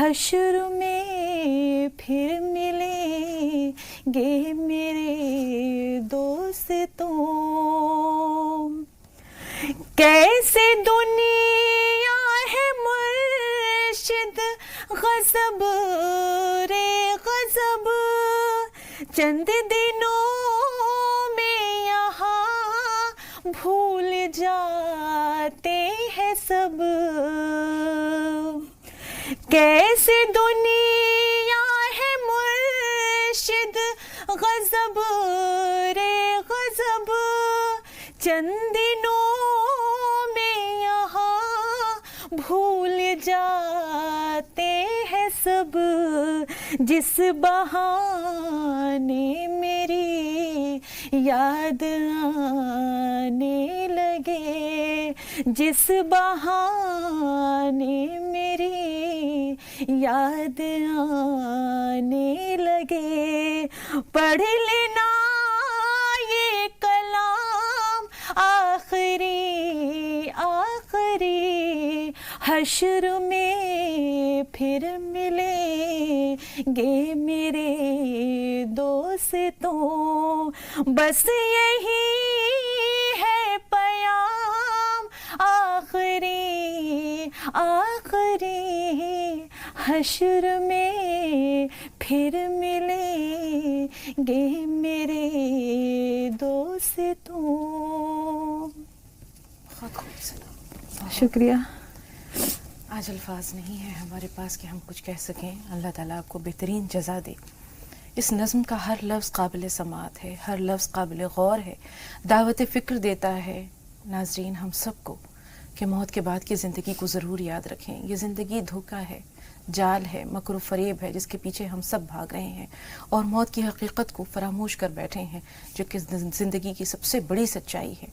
حشر میں پھر ملیں گے میرے دوستوں. کیسے دنیا ہے مرشد غضب رے غضب, چند دنوں میں یہاں بھول جاتے ہیں سب. کیسے دنیا ہے مرشد غضب رے غضب, چند دنوں میں یہاں بھول جاتے ہیں سب. جس بہانے میری یاد آنے لگے, جس بہانے میری یاد آنے لگے, پڑھ لینا یہ کلام آخری آخری. حشر میں پھر ملیں گے میرے دوستوں, بس یہی ہے پیام آخری آخری. حشر میں پھر ملیں گے میرے دوستوں. بہت خوبصورت. شکریہ. آج الفاظ نہیں ہے ہمارے پاس کہ ہم کچھ کہہ سکیں. اللہ تعالیٰ آپ کو بہترین جزا دے. اس نظم کا ہر لفظ قابل سماعت ہے, ہر لفظ قابل غور ہے, دعوت فکر دیتا ہے ناظرین ہم سب کو کہ موت کے بعد کی زندگی کو ضرور یاد رکھیں. یہ زندگی دھوکہ ہے, جال ہے, مکر و فریب ہے جس کے پیچھے ہم سب بھاگ رہے ہیں اور موت کی حقیقت کو فراموش کر بیٹھے ہیں جو کہ زندگی کی سب سے بڑی سچائی ہے.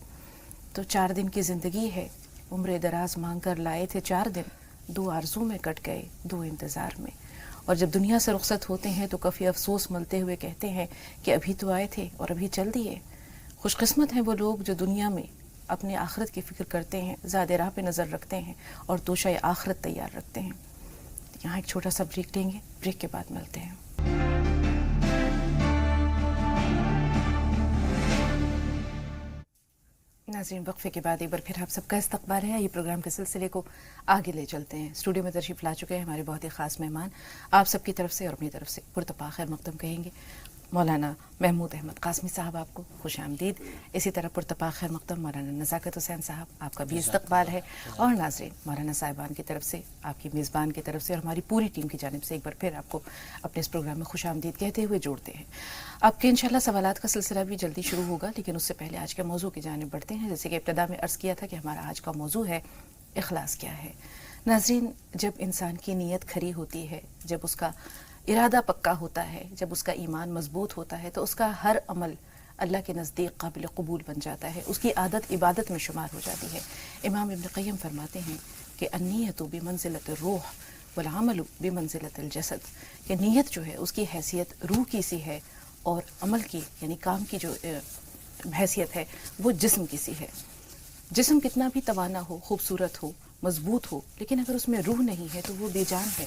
تو 4 دن کی زندگی ہے, عمر دراز مانگ کر لائے تھے 4 دن, 2 آرزو میں کٹ گئے 2 انتظار میں. اور جب دنیا سے رخصت ہوتے ہیں تو کافی افسوس ملتے ہوئے کہتے ہیں کہ ابھی تو آئے تھے اور ابھی چل دیے. خوش قسمت ہیں وہ لوگ جو دنیا میں اپنے آخرت کی فکر کرتے ہیں, زیادہ راہ پہ نظر رکھتے ہیں اور توشہ آخرت تیار رکھتے ہیں. یہاں ایک چھوٹا سا بریک لیں گے, بریک کے بعد ملتے ہیں. ناظرین وقفے کے بعد ایک بار پھر آپ سب کا استقبال ہے. یہ پروگرام کے سلسلے کو آگے لے چلتے ہیں. اسٹوڈیو میں تشریف لا چکے ہیں ہمارے بہت ہی خاص مہمان. آپ سب کی طرف سے اور اپنی طرف سے پرتپا خیر مقدم کہیں گے. مولانا محمود احمد قاسمی صاحب آپ کو خوش آمدید. اسی طرح پرتپا خیر مقدم مولانا نزاکت حسین صاحب آپ کا بھی استقبال ہے. اور ناظرین مولانا صاحبان کی طرف سے, آپ کی میزبان کی طرف سے اور ہماری پوری ٹیم کی جانب سے ایک بار پھر آپ کو اپنے اس پروگرام میں خوش آمدید کہتے ہوئے جوڑتے ہیں. آپ کے انشاءاللہ سوالات کا سلسلہ بھی جلدی شروع ہوگا, لیکن اس سے پہلے آج کے موضوع کی جانب بڑھتے ہیں. جیسے کہ ابتدا میں عرض کیا تھا کہ ہمارا آج کا موضوع ہے اخلاص کیا ہے. ناظرین جب انسان کی نیت کھری ہوتی ہے, جب اس کا ارادہ پکا ہوتا ہے, جب اس کا ایمان مضبوط ہوتا ہے تو اس کا ہر عمل اللہ کے نزدیک قابل قبول بن جاتا ہے, اس کی عادت عبادت میں شمار ہو جاتی ہے. امام ابن قیم فرماتے ہیں کہ النیت بمنزلۃ الروح والعمل بمنزلۃ الجسد, کہ نیت جو ہے اس کی حیثیت روح کی سی ہے اور عمل کی یعنی کام کی جو حیثیت ہے وہ جسم کی سی ہے. جسم کتنا بھی توانا ہو, خوبصورت ہو, مضبوط ہو, لیکن اگر اس میں روح نہیں ہے تو وہ بے جان ہے.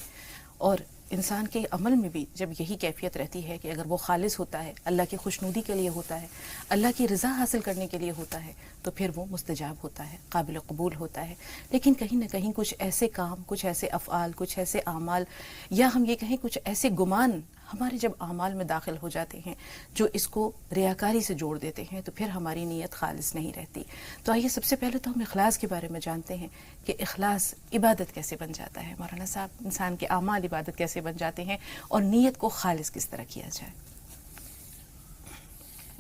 اور انسان کے عمل میں بھی جب یہی کیفیت رہتی ہے کہ اگر وہ خالص ہوتا ہے, اللہ کی خوشنودی کے لیے ہوتا ہے, اللہ کی رضا حاصل کرنے کے لیے ہوتا ہے, تو پھر وہ مستجاب ہوتا ہے, قابل قبول ہوتا ہے. لیکن کہیں نہ کہیں کچھ ایسے کام, کچھ ایسے افعال, کچھ ایسے اعمال, یا ہم یہ کہیں کچھ ایسے گمان ہمارے جب اعمال میں داخل ہو جاتے ہیں جو اس کو ریاکاری سے جوڑ دیتے ہیں, تو پھر ہماری نیت خالص نہیں رہتی. تو آئیے سب سے پہلے تو ہم اخلاص کے بارے میں جانتے ہیں کہ اخلاص عبادت کیسے بن جاتا ہے. مولانا صاحب, انسان کے اعمال عبادت کیسے بن جاتے ہیں اور نیت کو خالص کس طرح کیا جائے؟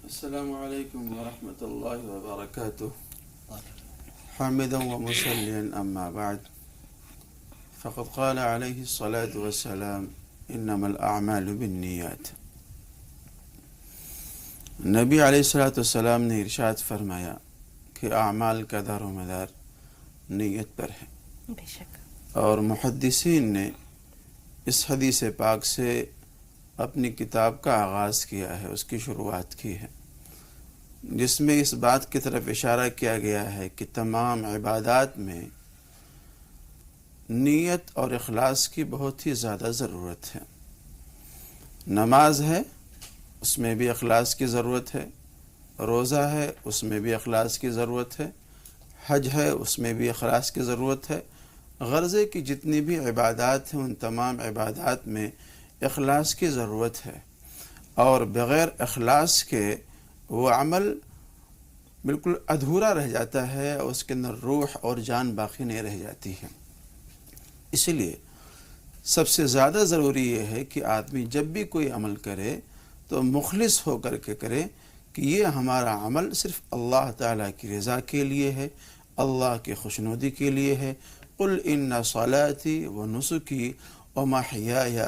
السلام علیکم ورحمۃ اللہ وبرکاتہ. حامدا ومصلیا اما بعد, فقد قال علیہ الصلاة والسلام انما الاعمال بالنیات. نبی علیہ الصلاۃ والسلام نے ارشاد فرمایا کہ اعمال کا دار و مدار نیت پر ہے. بے شک. اور محدثین نے اس حدیث پاک سے اپنی کتاب کا آغاز کیا ہے, اس کی شروعات کی ہے, جس میں اس بات کی طرف اشارہ کیا گیا ہے کہ تمام عبادات میں نیت اور اخلاص کی بہت ہی زیادہ ضرورت ہے۔ نماز ہے، اس میں بھی اخلاص کی ضرورت ہے، روزہ ہے، اس میں بھی اخلاص کی ضرورت ہے، حج ہے، اس میں بھی اخلاص کی ضرورت ہے۔ غرض ہے کہ جتنی بھی عبادات ہیں ان تمام عبادات میں اخلاص کی ضرورت ہے، اور بغیر اخلاص کے وہ عمل بالکل ادھورا رہ جاتا ہے اور اس کے اندر روح اور جان باقی نہیں رہ جاتی ہے۔ اس لیے سب سے زیادہ ضروری یہ ہے کہ آدمی جب بھی کوئی عمل کرے تو مخلص ہو کر کے کرے کہ یہ ہمارا عمل صرف اللہ تعالیٰ کی رضا کے لیے ہے، اللہ کی خوشنودی کے لیے ہے۔ قل ان صلاتی و نسکی و محیای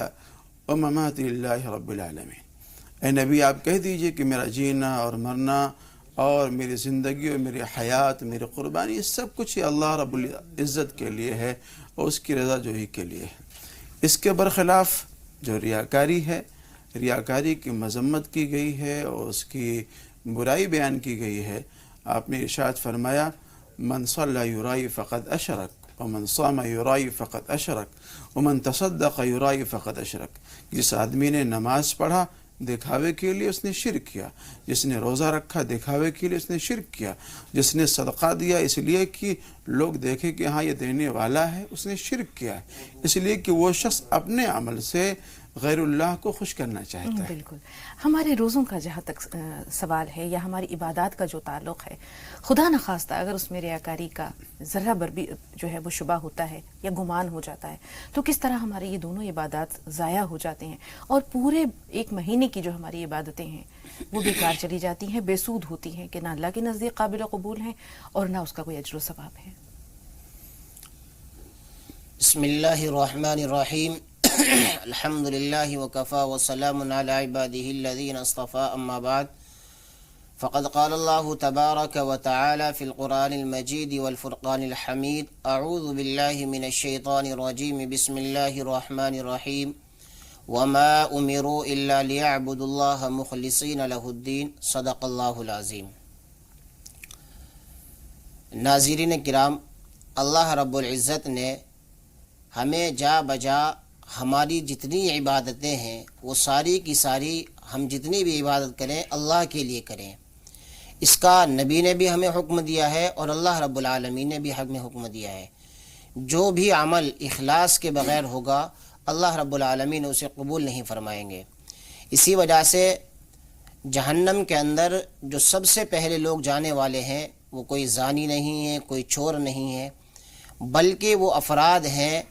و مماتی للہ رب العالمین۔ اے نبی آپ کہہ دیجئے کہ میرا جینا اور مرنا اور میری زندگی اور میری حیات، میری قربانی، یہ سب کچھ اللہ رب العزت کے لیے ہے اور اس کی رضا جوئی کے لیے ہے۔ اس کے برخلاف جو ریاکاری ہے، ریاکاری کی مذمت کی گئی ہے اور اس کی برائی بیان کی گئی ہے۔ آپ نے ارشاد فرمایا من صلی یرائی فقد اشرک ومن صام یرائی فقد اشرک ومن تصدق یرائی فقد اشرک۔ جس آدمی نے نماز پڑھا دکھاوے کے لیے اس نے شرک کیا، جس نے روزہ رکھا دکھاوے کے لیے اس نے شرک کیا، جس نے صدقہ دیا اس لیے کہ لوگ دیکھیں کہ ہاں یہ دینے والا ہے، اس نے شرک کیا ہے، اس لیے کہ وہ شخص اپنے عمل سے غیر اللہ کو خوش کرنا چاہتا ہے۔ بالکل۔ ہمارے روزوں کا جہاں تک سوال ہے یا ہماری عبادات کا جو تعلق ہے، خدا نخواستہ اگر اس میں ریاکاری کا ذرہ بر بھی جو ہے وہ شبہ ہوتا ہے یا گمان ہو جاتا ہے تو کس طرح ہماری یہ دونوں عبادات ضائع ہو جاتے ہیں اور پورے ایک مہینے کی جو ہماری عبادتیں ہیں وہ بیکار چلی جاتی ہیں، بے سود ہوتی ہیں کہ نہ اللہ کے نزدیک قابل قبول ہیں اور نہ اس کا کوئی اجر و ثواب ہے۔ بسم اللہ الرحمن الرحیم الحمد للہ وکفا وسلام علی عباده الذین اصطفى اما بعد فقد قال اللہ تبارک وتعالی فی القرآن المجید والفرقان الحمید اعوذ باللہ من الشیطان الرجیم بسم اللہ الرحمن الرحیم وما امروا الا لیعبدوا اللہ مخلصین لہ الدین صدق اللہ العظیم۔ ناظرین کرام، اللہ رب العزت نے ہمیں جا بجا ہماری جتنی عبادتیں ہیں وہ ساری کی ساری ہم جتنی بھی عبادت کریں اللہ کے لیے کریں۔ اس کا نبی نے بھی ہمیں حکم دیا ہے اور اللہ رب العالمین نے بھی ہمیں حکم دیا ہے۔ جو بھی عمل اخلاص کے بغیر ہوگا اللہ رب العالمین اسے قبول نہیں فرمائیں گے۔ اسی وجہ سے جہنم کے اندر جو سب سے پہلے لوگ جانے والے ہیں وہ کوئی زانی نہیں ہے، کوئی چور نہیں ہے، بلکہ وہ افراد ہیں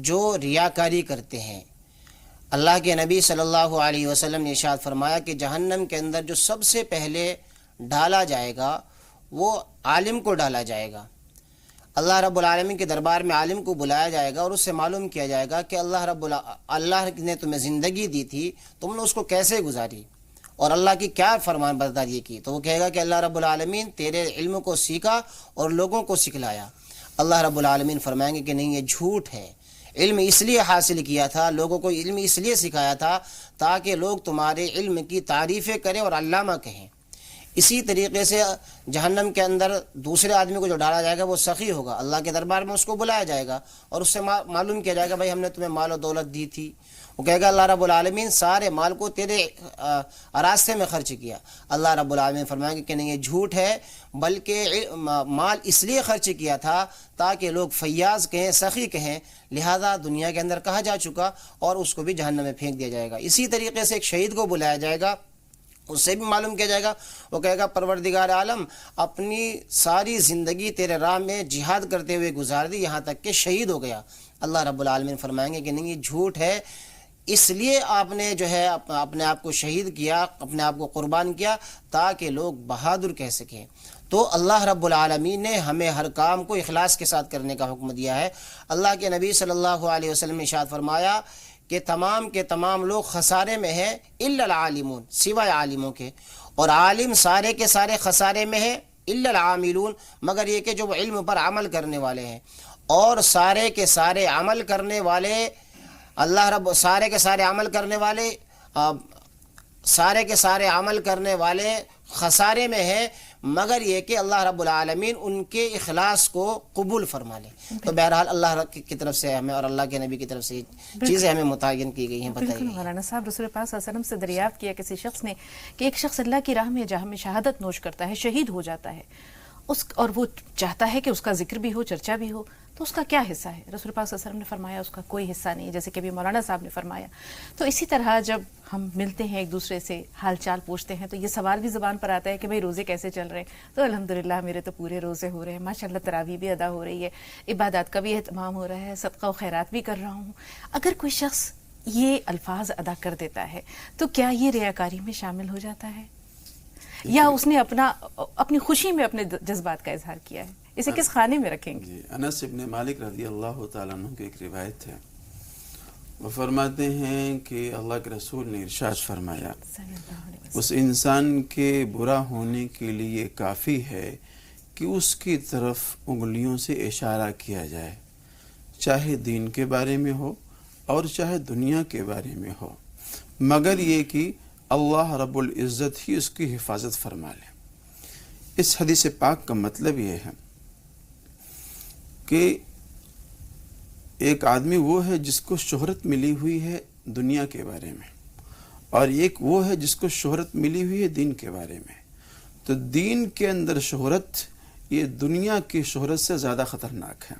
جو ریاکاری کرتے ہیں۔ اللہ کے نبی صلی اللہ علیہ وسلم نے ارشاد فرمایا کہ جہنم کے اندر جو سب سے پہلے ڈالا جائے گا وہ عالم کو ڈالا جائے گا۔ اللہ رب العالمین کے دربار میں عالم کو بلایا جائے گا اور اس سے معلوم کیا جائے گا کہ اللہ نے تمہیں زندگی دی تھی، تم نے اس کو کیسے گزاری اور اللہ کی کیا فرمان برداری کی؟ تو وہ کہے گا کہ اللہ رب العالمین تیرے علم کو سیکھا اور لوگوں کو سکھلایا۔ اللہ رب العالمین فرمائیں گے کہ نہیں، یہ جھوٹ ہے، علم اس لیے حاصل کیا تھا، لوگوں کو علم اس لیے سکھایا تھا تاکہ لوگ تمہارے علم کی تعریفیں کریں اور علامہ کہیں۔ اسی طریقے سے جہنم کے اندر دوسرے آدمی کو جو ڈالا جائے گا وہ سخی ہوگا، اللہ کے دربار میں اس کو بلایا جائے گا اور اس سے معلوم کیا جائے گا بھائی ہم نے تمہیں مال و دولت دی تھی۔ وہ کہے گا اللہ رب العالمین سارے مال کو تیرے راستے میں خرچ کیا۔ اللہ رب العالمین فرمائیں گے کہ نہیں، یہ جھوٹ ہے، بلکہ مال اس لیے خرچ کیا تھا تاکہ لوگ فیاض کہیں، سخی کہیں، لہذا دنیا کے اندر کہا جا چکا اور اس کو بھی جہنم میں پھینک دیا جائے گا۔ اسی طریقے سے ایک شہید کو بلایا جائے گا، اس سے بھی معلوم کیا جائے گا، وہ کہے گا پروردگار عالم اپنی ساری زندگی تیرے راہ میں جہاد کرتے ہوئے گزار دی، یہاں تک کہ شہید ہو گیا۔ اللہ رب العالمین فرمائیں گے کہ نہیں، یہ جھوٹ ہے، اس لیے آپ نے جو ہے اپنے آپ کو شہید کیا، اپنے آپ کو قربان کیا تاکہ لوگ بہادر کہہ سکیں۔ تو اللہ رب العالمین نے ہمیں ہر کام کو اخلاص کے ساتھ کرنے کا حکم دیا ہے۔ اللہ کے نبی صلی اللہ علیہ وسلم نے ارشاد فرمایا کہ تمام کے تمام لوگ خسارے میں ہیں الا العالمون، سوائے عالموں کے، اور عالم سارے کے سارے خسارے میں ہیں الا العاملون، مگر یہ کہ جو علم پر عمل کرنے والے ہیں، اور سارے کے سارے عمل کرنے والے سارے کے سارے عمل کرنے والے خسارے میں ہیں مگر یہ کہ اللہ رب العالمین ان کے اخلاص کو قبول فرما لے. تو بہرحال اللہ کی طرف سے ہمیں اور اللہ کے نبی کی طرف سے چیزیں ہمیں متعین کی گئی ہیں. بالکل مولانا صاحب، رسول پاک صلی اللہ علیہ وسلم سے دریافت کیا کسی شخص نے کہ ایک شخص اللہ کی راہ میں جہاں میں شہادت نوش کرتا ہے، شہید ہو جاتا ہے، اور وہ چاہتا ہے کہ اس کا ذکر بھی ہو، چرچا بھی ہو، تو اس کا کیا حصہ ہے؟ رسول پاک صلی اللہ علیہ وسلم نے فرمایا اس کا کوئی حصہ نہیں، جیسے کہ ابھی مولانا صاحب نے فرمایا. تو اسی طرح جب ہم ملتے ہیں ایک دوسرے سے، حال چال پوچھتے ہیں، تو یہ سوال بھی زبان پر آتا ہے کہ بھئی روزے کیسے چل رہے ہیں؟ تو الحمدللہ میرے تو پورے روزے ہو رہے ہیں، ماشاءاللہ تراویح بھی ادا ہو رہی ہے، عبادات کا بھی اہتمام ہو رہا ہے، صدقہ و خیرات بھی کر رہا ہوں. اگر کوئی شخص یہ الفاظ ادا کر دیتا ہے تو کیا یہ ریاکاری میں شامل ہو جاتا ہے، یا اس نے اپنی خوشی میں اپنے جذبات کا اظہار کیا ہے؟ اسے کس خانے میں رکھیں گے؟ جی، انس ابن مالک رضی اللہ تعالیٰ عنہ کی ایک روایت ہے، وہ فرماتے ہیں کہ اللہ کے رسول نے ارشاد فرمایا اس انسان کے برا ہونے کے لیے کافی ہے کہ اس کی طرف انگلیوں سے اشارہ کیا جائے، چاہے دین کے بارے میں ہو اور چاہے دنیا کے بارے میں ہو، مگر یہ کہ اللہ رب العزت ہی اس کی حفاظت فرما لے. اس حدیث پاک کا مطلب یہ ہے کہ ایک آدمی وہ ہے جس کو شہرت ملی ہوئی ہے دنیا کے بارے میں، اور ایک وہ ہے جس کو شہرت ملی ہوئی ہے دین کے بارے میں. تو دین کے اندر شہرت یہ دنیا کی شہرت سے زیادہ خطرناک ہے.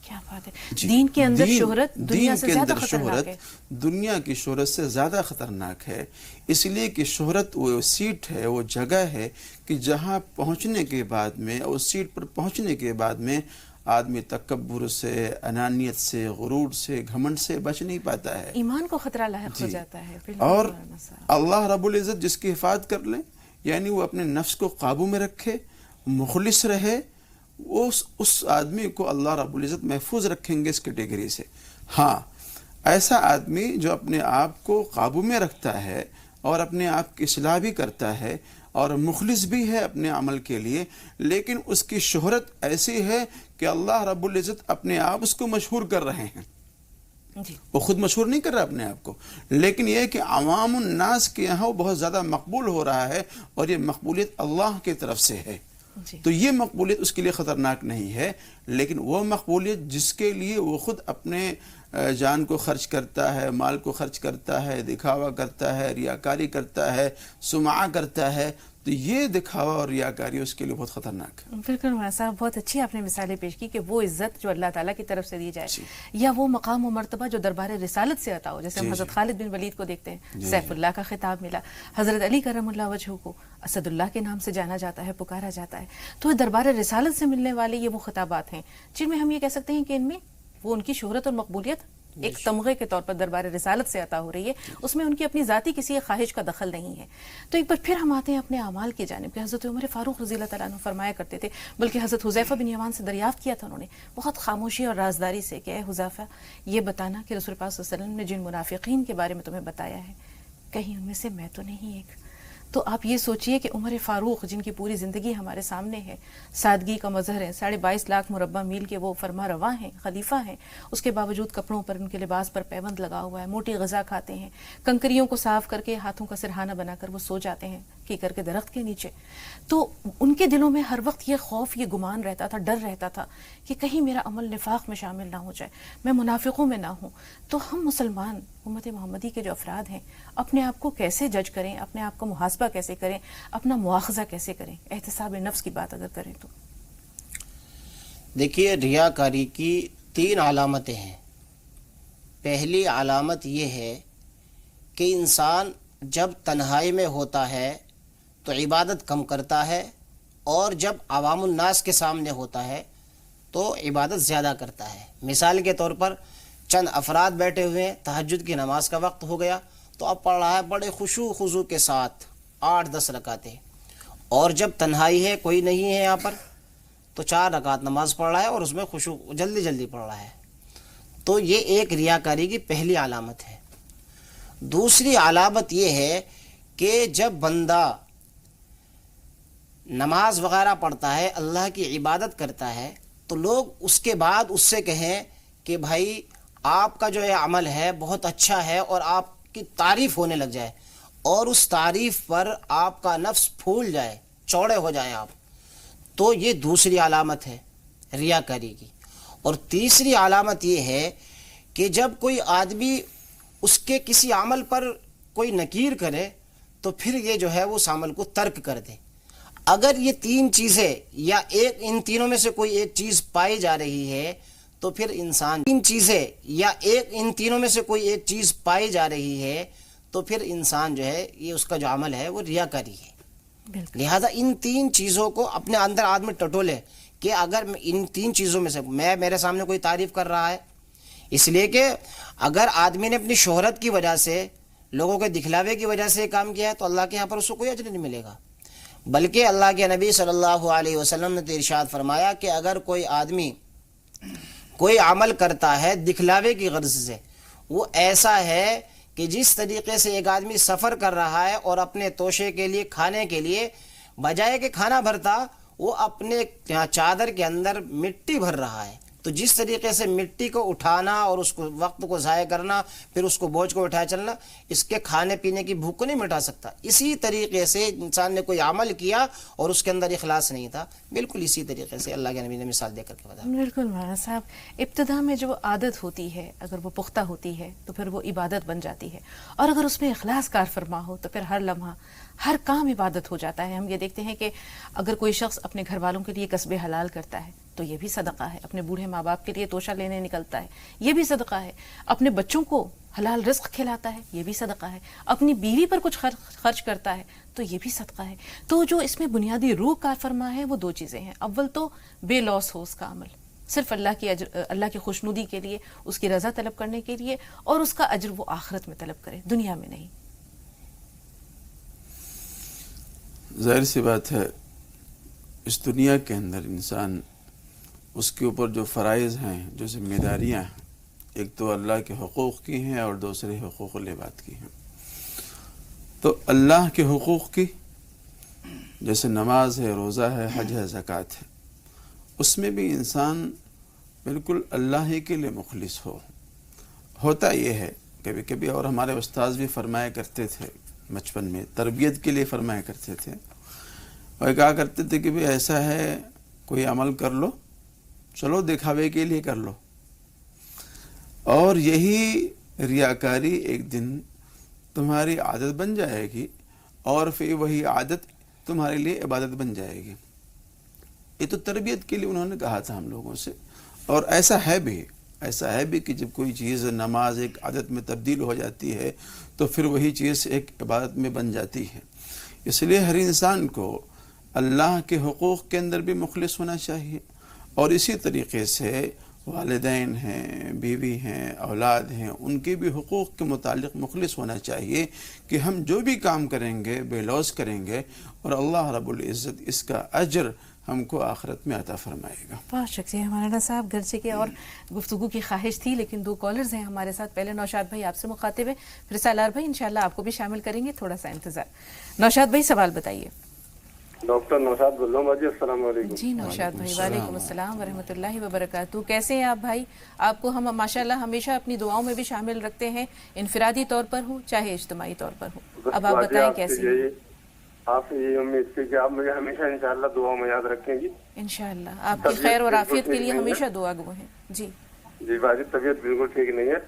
کیا بات ہے، دین کے اندر شہرت دنیا سے زیادہ خطرناک ہے. دنیا کی شہرت سے زیادہ خطرناک ہے، اس لیے کہ شہرت وہ سیٹ ہے، وہ جگہ ہے کہ جہاں پہنچنے کے بعد میں، اس سیٹ پر پہنچنے کے بعد میں آدمی تکبر سے، انانیت سے، غرور سے، گھمنڈ سے بچ نہیں پاتا ہے، ایمان کو خطرہ لاحق ہو جاتا ہے. اور اللہ رب العزت جس کی حفاظت کر لے، یعنی وہ اپنے نفس کو قابو میں رکھے، مخلص رہے، اس آدمی کو اللہ رب العزت محفوظ رکھیں گے اس کیٹیگری سے. ہاں، ایسا آدمی جو اپنے آپ کو قابو میں رکھتا ہے اور اپنے آپ کی اصلاح بھی کرتا ہے اور مخلص بھی ہے اپنے عمل کے لیے، لیکن اس کی شہرت ایسی ہے کہ اللہ رب العزت اپنے آپ اس کو مشہور کر رہے ہیں. وہ خود مشہور نہیں کر رہا اپنے آپ کو، لیکن یہ کہ عوام الناس کے یہاں وہ بہت زیادہ مقبول ہو رہا ہے، اور یہ مقبولیت اللہ کی طرف سے ہے. تو یہ مقبولیت اس کے لیے خطرناک نہیں ہے، لیکن وہ مقبولیت جس کے لیے وہ خود اپنے جان کو خرچ کرتا ہے، مال کو خرچ کرتا ہے، دکھاوا کرتا ہے، ریاکاری کرتا ہے، سمعہ کرتا ہے، تو یہ دکھاوا اور ریاکاری اس کے لیے بہت خطرناک ہے. بالکل مولانا صاحب، بہت اچھی آپ نے مثالیں پیش کی کہ وہ عزت جو اللہ تعالیٰ کی طرف سے دی جائے، یا وہ مقام و مرتبہ جو دربار رسالت سے عطا ہو، جیسے ہم حضرت خالد بن ولید کو دیکھتے ہیں، سیف اللہ کا خطاب ملا، حضرت علی کرم اللہ وجہہ کو اسد اللہ کے نام سے جانا جاتا ہے، پکارا جاتا ہے. تو دربار رسالت سے ملنے والے یہ وہ خطابات ہیں جن میں ہم یہ کہہ سکتے ہیں کہ ان میں وہ ان کی شہرت اور مقبولیت ایک تمغے کے طور پر دربار رسالت سے عطا ہو رہی ہے، اس میں ان کی اپنی ذاتی کسی ایک خواہش کا دخل نہیں ہے. تو ایک بار پھر ہم آتے ہیں اپنے اعمال کی جانب کہ حضرت عمر فاروق رضی اللہ تعالیٰ عنہ فرمایا کرتے تھے، بلکہ حضرت حذیفہ بن یمان سے دریافت کیا تھا انہوں نے بہت خاموشی اور رازداری سے کہ اے حذیفہ، یہ بتانا کہ رسول پاک صلی اللہ علیہ وسلم نے جن منافقین کے بارے میں تمہیں بتایا ہے کہیں ان میں سے میں تو نہیں ایک. تو آپ یہ سوچئے کہ عمر فاروق جن کی پوری زندگی ہمارے سامنے ہے، سادگی کا مظہر ہے، 22.5 لاکھ مربع میل کے وہ فرما رواں ہیں، خلیفہ ہیں، اس کے باوجود کپڑوں پر، ان کے لباس پر پیبند لگا ہوا ہے، موٹی غذا کھاتے ہیں، کنکریوں کو صاف کر کے ہاتھوں کا سرہانہ بنا کر وہ سو جاتے ہیں کیکر کے درخت کے نیچے. تو ان کے دلوں میں ہر وقت یہ خوف، یہ گمان رہتا تھا، ڈر رہتا تھا کہ کہیں میرا عمل نفاق میں شامل نہ ہو جائے، میں منافقوں میں نہ ہوں. تو ہم مسلمان امت محمدی کے جو افراد ہیں اپنے آپ کو کیسے جج کریں، اپنے آپ کا محاسبہ کیسے کریں، اپنا مواخذہ کیسے کریں، احتساب نفس کی بات اگر کریں تو؟ دیکھیے، ریاکاری کی 3 علامتیں ہیں. پہلی علامت یہ ہے کہ انسان جب تنہائی میں ہوتا ہے تو عبادت کم کرتا ہے، اور جب عوام الناس کے سامنے ہوتا ہے تو عبادت زیادہ کرتا ہے. مثال کے طور پر چند افراد بیٹھے ہوئے ہیں، تہجد کی نماز کا وقت ہو گیا تو اب پڑھ رہا ہے بڑے خشوع خضوع کے ساتھ 8-10 رکعتیں، اور جب تنہائی ہے، کوئی نہیں ہے یہاں پر، تو 4 رکعت نماز پڑھ رہا ہے اور اس میں خشوع جلدی جلدی پڑھ رہا ہے. تو یہ ایک ریاکاری کی پہلی علامت ہے. دوسری علامت یہ ہے کہ جب بندہ نماز وغیرہ پڑھتا ہے، اللہ کی عبادت کرتا ہے، تو لوگ اس کے بعد اس سے کہیں کہ بھائی آپ کا جو یہ عمل ہے بہت اچھا ہے، اور آپ کی تعریف ہونے لگ جائے، اور اس تعریف پر آپ کا نفس پھول جائے چوڑے ہو جائیں آپ، تو یہ دوسری علامت ہے ریاکاری کی۔ اور تیسری علامت یہ ہے کہ جب کوئی آدمی اس کے کسی عمل پر کوئی نکیر کرے تو پھر یہ جو ہے وہ اس عمل کو ترک کر دے۔ اگر یہ تین چیزیں یا ان تینوں میں سے کوئی ایک چیز پائی جا رہی ہے تو پھر انسان ان تینوں میں سے کوئی ایک چیز پائی جا رہی ہے تو پھر انسان جو ہے یہ اس کا جو عمل ہے وہ ریاکاری ہے۔ لہذا ان تین چیزوں کو اپنے اندر آدمی ٹٹولے کہ اگر ان تین چیزوں میں سے میرے سامنے کوئی تعریف کر رہا ہے، اس لیے کہ اگر آدمی نے اپنی شہرت کی وجہ سے، لوگوں کے دکھلاوے کی وجہ سے کام کیا ہے تو اللہ کے یہاں پر اس کو کوئی اجر نہیں ملے گا، بلکہ اللہ کے نبی صلی اللہ علیہ وسلم نے تو ارشاد فرمایا کہ اگر کوئی آدمی کوئی عمل کرتا ہے دکھلاوے کی غرض سے، وہ ایسا ہے کہ جس طریقے سے ایک آدمی سفر کر رہا ہے اور اپنے توشے کے لیے، کھانے کے لیے بجائے کہ کھانا بھرتا وہ اپنے چادر کے اندر مٹی بھر رہا ہے، تو جس طریقے سے مٹی کو اٹھانا اور اس کو وقت کو ضائع کرنا، پھر اس کو بوجھ کو اٹھائے چلنا، اس کے کھانے پینے کی بھوک کو نہیں مٹا سکتا۔ اسی طریقے سے انسان نے کوئی عمل کیا اور اس کے اندر اخلاص نہیں تھا، بالکل اسی طریقے سے اللہ کے نبی نے مثال دے کر کے بتایا۔ بالکل مولانا صاحب، ابتدا میں جو عادت ہوتی ہے اگر وہ پختہ ہوتی ہے تو پھر وہ عبادت بن جاتی ہے، اور اگر اس میں اخلاص کار فرما ہو تو پھر ہر لمحہ ہر کام عبادت ہو جاتا ہے۔ ہم یہ دیکھتے ہیں کہ اگر کوئی شخص اپنے گھر والوں کے لیے کسب حلال کرتا ہے تو یہ بھی صدقہ ہے، اپنے بوڑھے ماں باپ کے لیے توشہ لینے نکلتا ہے یہ بھی صدقہ ہے، اپنے بچوں کو حلال رزق کھلاتا ہے یہ بھی صدقہ ہے، اپنی بیوی پر کچھ خرچ کرتا ہے تو یہ بھی صدقہ ہے۔ تو جو اس میں بنیادی روح کار فرما ہے وہ دو چیزیں ہیں، اول تو بے لوس ہو اس کا عمل، صرف اللہ کی خوشنودی کے لیے، اس کی رضا طلب کرنے کے لیے، اور اس کا اجر وہ آخرت میں طلب کرے، دنیا میں نہیں۔ ظاہر سی بات ہے اس دنیا کے اندر انسان، اس کے اوپر جو فرائض ہیں، جو ذمہ داریاں ہیں، ایک تو اللہ کے حقوق کی ہیں اور دوسرے حقوق العباد کی ہیں۔ تو اللہ کے حقوق کی جیسے نماز ہے، روزہ ہے، حج ہے، زکوٰۃ ہے، اس میں بھی انسان بالکل اللہ ہی کے لیے مخلص ہوتا یہ ہے کبھی کبھی، اور ہمارے استاذ بھی فرمایا کرتے تھے بچپن میں، تربیت کے لیے فرمایا کرتے تھے، اور کہا کرتے تھے کہ بھی ایسا ہے کوئی عمل کر لو، چلو دکھاوے کے لیے کر لو، اور یہی ریاکاری ایک دن تمہاری عادت بن جائے گی، اور پھر وہی عادت تمہارے لیے عبادت بن جائے گی۔ یہ تو تربیت کے لیے انہوں نے کہا تھا ہم لوگوں سے، اور ایسا ہے بھی کہ جب کوئی چیز، نماز ایک عادت میں تبدیل ہو جاتی ہے تو پھر وہی چیز ایک عبادت میں بن جاتی ہے۔ اس لیے ہر انسان کو اللہ کے حقوق کے اندر بھی مخلص ہونا چاہیے، اور اسی طریقے سے والدین ہیں، بیوی ہیں، اولاد ہیں، ان کے بھی حقوق کے متعلق مخلص ہونا چاہیے کہ ہم جو بھی کام کریں گے بے لوث کریں گے، اور اللہ رب العزت اس کا اجر ہم کو آخرت میں عطا فرمائے گا۔ بہت شکریہ مولانا صاحب، گرچہ کہ اور گفتگو کی خواہش تھی لیکن دو کالرز ہیں ہمارے ساتھ۔ پہلے نوشاد بھائی آپ سے مخاطب ہے، پھر سالار بھائی انشاءاللہ آپ کو بھی شامل کریں گے، تھوڑا سا انتظار۔ نوشاد بھائی سوال بتائیے۔ ڈاکٹر نوشاد بول رہا ہوں باجی، السلام علیکم۔ جی نوشاد بھائی، وعلیکم السلام ورحمۃ اللہ وبرکاتہ، کیسے ہیں آپ بھائی؟ آپ کو ہم ماشاءاللہ ہمیشہ اپنی دعاؤں میں بھی شامل رکھتے ہیں، انفرادی طور پر ہو چاہے اجتماعی طور پر ہو۔ اب آپ بتائیں کیسے ہیں؟ آپ سے یہی امید تھی کہ آپ مجھے ہمیشہ انشاءاللہ دعاؤں میں یاد رکھیں گی۔ انشاءاللہ آپ کی خیر اور عافیت کے لیے ہمیشہ دعا گو ہیں۔ جی جی باجی، طبیعت بالکل ٹھیک نہیں ہے،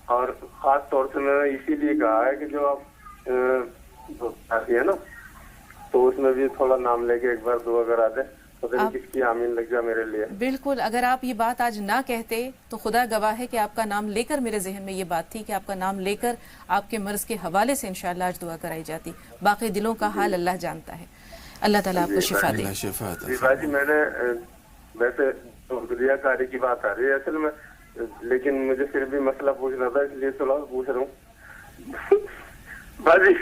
اور خاص طور سے میں نے اسی لیے کہا ہے کہ جو آپ آتی ہے نا تو اس میں بھی تھوڑا نام لے کے ایک بار دعا کرا دیں، کس کی آمین لگ جائے میرے لیے۔ بالکل، اگر آپ یہ بات آج نہ کہتے تو خدا گواہ ہے کہ آپ کا نام لے کر میرے ذہن میں یہ بات تھی کہ آپ کا نام لے کر آپ کے مرض کے حوالے سے انشاءاللہ آج دعا کرائی جاتی۔ باقی دلوں کا حال اللہ جانتا ہے، اللہ تعالیٰ آپ کو شفا دے۔ جی باجی، میں نے ویسے ریاکاری کی بات آ رہی ہے اصل میں، لیکن مجھے پھر بھی مسئلہ پوچھنا تھا، اس لیے سوال پوچھ رہا ہوں باجی۔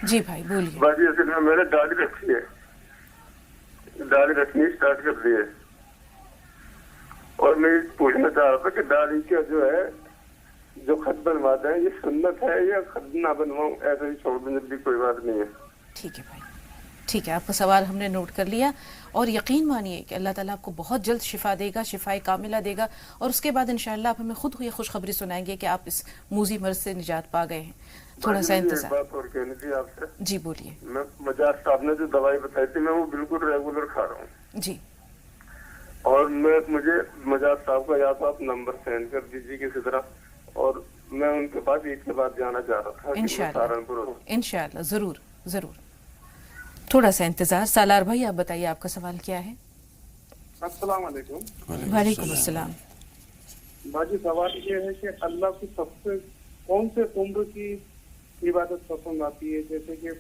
جی بھائی بولیے۔ باجی اصل میں میں نے داڑھی رکھی ہے، داڑھی رکھنی اسٹارٹ کر دی ہے، اور میں پوچھنا چاہ رہا تھا کہ داڑھی کا جو ہے جو خط بنواتے ہیں یہ سنت ہے یا خط نہ بنواؤں، ایسے ہی چھوڑ دیں بھی کوئی بات نہیں ہے؟ ٹھیک ہے بھائی، ٹھیک ہے، آپ کا سوال ہم نے نوٹ کر لیا، اور یقین مانیے کہ اللہ تعالیٰ آپ کو بہت جلد شفا دے گا، شفائے کاملہ دے گا، اور اس کے بعد انشاءاللہ آپ ہمیں خود یہ خوشخبری سنائیں گے کہ آپ اس موذی مرض سے نجات پا گئے ہیں. تھوڑا سا ایک انتظار. بات اور کہنی تھی آپ سے. جی بولیے. میں مجاز صاحب نے جو دوائی بتائی تھی میں وہ بالکل ریگولر کھا رہا ہوں. جی. اور مجھے مجاز صاحب کا یا تو آپ نمبر سینڈ کر دیجیے کسی طرح، اور میں ان کے پاس عید کے بعد جانا چاہ رہا تھا کہ میں سہارنپور ہوں. انشاءاللہ ضرور ضرور. تھوڑا سا انتظار. سالار بھائی آپ بتائیے آپ کا سوال کیا ہے؟ السلام علیکم. وعلیکم السلام. باجی سوال یہ ہے کہ اللہ کی سب سے کون سے عمر کی عبادت پسند آتی ہے، جیسے کہ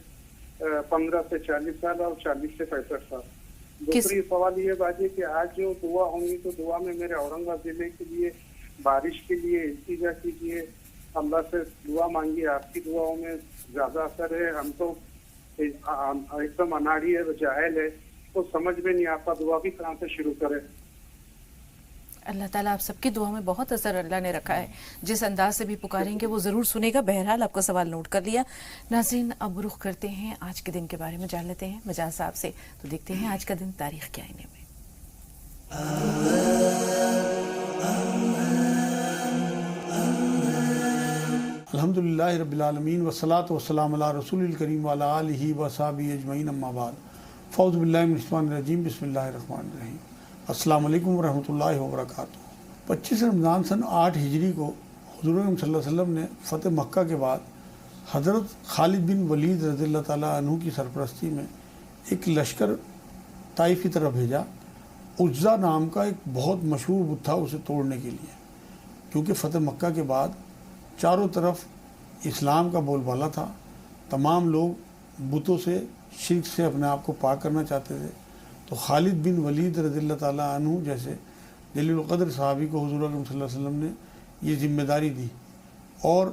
15 سے 40 سال اور 40 سے 65 سال. دوسری سوال یہ باجی کہ آج جو دعا ہوں گی تو دعا میں میرے اورنگ آباد ضلع کے لیے بارش کے لیے التجا کیجیے، اللہ سے دعا مانگیے. آپ کی دعاؤں میں زیادہ اثر ہے. ہم تو ایک دم اناڑی ہے، جاہل ہے، تو سمجھ میں نہیں آتا دعا بھی کہاں سے شروع کرے. اللہ تعالیٰ آپ سب کی دعا میں بہت اثر اللہ نے رکھا ہے. جس انداز سے بھی پکاریں گے وہ ضرور سنے گا. بہرحال آپ کا سوال نوٹ کر لیا. ناظرین اب رخ کرتے ہیں آج کے دن کے بارے میں جان لیتے ہیں مجاز صاحب سے. تو دیکھتے ہیں آج کا دن تاریخ کیا ہے. الحمدللہ رب العالمین والصلاة والسلام علی رسول الکریم وعلی آلہ وصحبہ اجمعین، اما بعد. فاعوذ باللہ من الشیطان الرجیم، بسم اللہ الرحمن الرحیم. السلام علیکم ورحمۃ اللہ وبرکاتہ. 25 رمضان سن 8 ہجری کو حضور صلی اللہ علیہ وسلم نے فتح مکہ کے بعد حضرت خالد بن ولید رضی اللہ تعالیٰ عنہ کی سرپرستی میں ایک لشکر طائف کی طرف بھیجا. عزا نام کا ایک بہت مشہور بت تھا اسے توڑنے کے لیے، کیونکہ فتح مکہ کے بعد چاروں طرف اسلام کا بول بالا تھا. تمام لوگ بتوں سے، شرک سے اپنے آپ کو پاک کرنا چاہتے تھے. تو خالد بن ولید رضی اللہ تعالیٰ عنہ جیسے جلیل القدر صحابی کو حضور اکرم صلی اللہ علیہ وسلم نے یہ ذمہ داری دی اور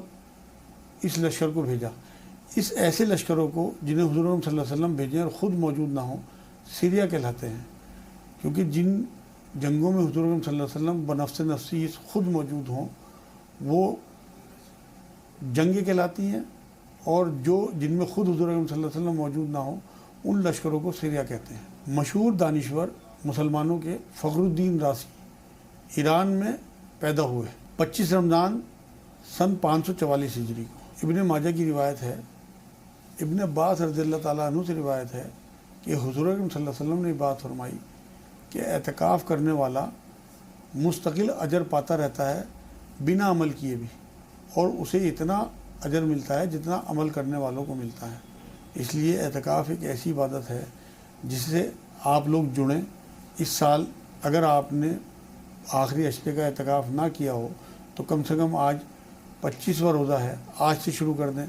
اس لشکر کو بھیجا. اس ایسے لشکروں کو جنہیں حضور اکرم صلی اللہ علیہ وسلم بھیجیں اور خود موجود نہ ہوں سیریا کہلاتے ہیں، کیونکہ جن جنگوں میں حضور اکرم صلی اللہ علیہ وسلم بنفس نفسی خود موجود ہوں وہ جنگیں کہلاتی ہیں، اور جن میں خود حضور اکرم صلی اللہ علیہ وسلم موجود نہ ہوں ان لشکروں کو سیریا کہتے ہیں. مشہور دانشور مسلمانوں کے فخر الدین راسی ایران میں پیدا ہوئے 25 رمضان سن 544 ہجری کو. ابن ماجہ کی روایت ہے، ابن عباس رضی اللہ تعالیٰ عنہ سے روایت ہے کہ حضور اکرم صلی اللہ علیہ وسلم نے بات فرمائی کہ اعتکاف کرنے والا مستقل اجر پاتا رہتا ہے بنا عمل کیے بھی، اور اسے اتنا اجر ملتا ہے جتنا عمل کرنے والوں کو ملتا ہے. اس لیے اعتکاف ایک ایسی عبادت ہے جس سے آپ لوگ جڑیں. اس سال اگر آپ نے آخری عشرے کا اعتکاف نہ کیا ہو تو کم سے کم آج 25واں روزہ ہے، آج سے شروع کر دیں.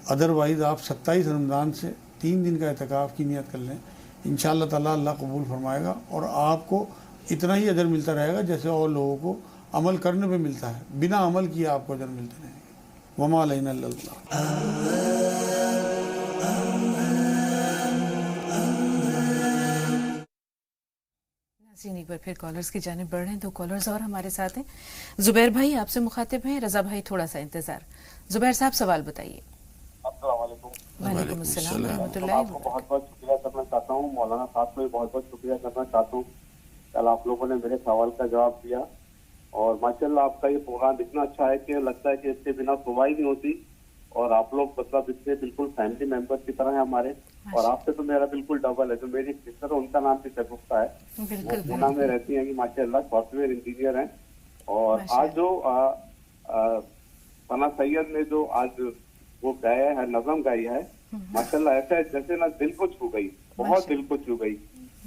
ادروائز آپ 27 رمضان سے 3 دن کا اعتکاف کی نیت کر لیں. انشاءاللہ تعالیٰ اللہ قبول فرمائے گا اور آپ کو اتنا ہی اجر ملتا رہے گا جیسے اور لوگوں کو عمل کرنے پہ ملتا ہے. بنا عمل کیے آپ کو اجر ملتے رہیں گے. وما علینا الا البلاغ. ایک بار پھر کالرز کی جانب بڑھ رہے ہیں. 2 کالرز اور ہمارے ساتھ ہیں. زبیر بھائی آپ سے مخاطب ہیں. رضا بھائی تھوڑا سا انتظار. زبیر صاحب سوال بتائیے. السلام علیکم. وعلیکم السلام ورحمۃ اللہ. آپ کو بہت بہت شکریہ کرنا چاہتا ہوں. مولانا صاحب کو بھی بہت بہت شکریہ کرنا چاہتا ہوں. کل آپ لوگوں نے میرے سوال کا جواب دیا اور ماشاءاللہ آپ کا یہ پروگرام اتنا اچھا ہے کہ لگتا ہے کہ اس کے بنا صبح ہی نہیں ہوتی. اور آپ لوگ مطلب اس سے بالکل فیملی ممبر کی طرح ہیں ہمارے. اور آپ سے تو میرا بالکل ڈبل ہے. جو میری سسٹر ہے ان کا نام بھی شگفتہ ہے، وہ پونا میں رہتی ہیں کہ ماشاءاللہ سافٹ ویئر انجینئر ہیں. اور آج جو ثنا سید نے جو آج وہ گایا ہے، نظم گائی ہے، ماشاءاللہ ایسا ہے جیسے نا دل کو چھو گئی، بہت دل کو چھو گئی.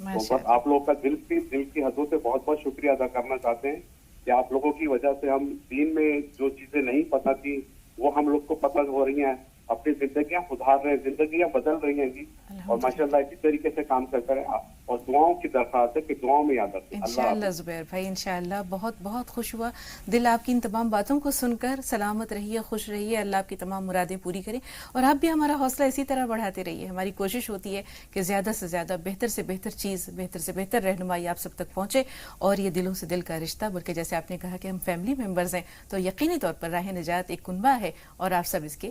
تو بس آپ لوگ کا دل کی حدوں سے بہت بہت شکریہ ادا کرنا چاہتے ہیں کہ آپ لوگوں کی وجہ سے ہم دین میں جو چیزیں نہیں پتہ تھی وہ ہم لوگ کو پتہ ہو رہی ہیں. اپنی زندگیاں سدھار رہے ہیں، زندگیاں بدل رہی ہیں جی. اور ماشاءاللہ اسی طریقے سے کام کرتے رہے اور دعاؤں کی درخواست ہے کہ دعاؤں میں یاد رکھیں. انشاءاللہ زبیر بھائی انشاءاللہ. بہت بہت خوش ہوا دل آپ کی ان تمام باتوں کو سن کر. سلامت رہیے، خوش رہیے، اللہ آپ کی تمام مرادیں پوری کریں. اور آپ بھی ہمارا حوصلہ اسی طرح بڑھاتے رہیے. ہماری کوشش ہوتی ہے کہ زیادہ سے زیادہ بہتر سے بہتر چیز، بہتر سے بہتر رہنمائی آپ سب تک پہنچے. اور یہ دلوں سے دل کا رشتہ، بلکہ جیسے آپ نے کہا کہ ہم فیملی ممبرز ہیں، تو یقینی طور پر راہ نجات ایک کنبہ ہے اور آپ سب اس کے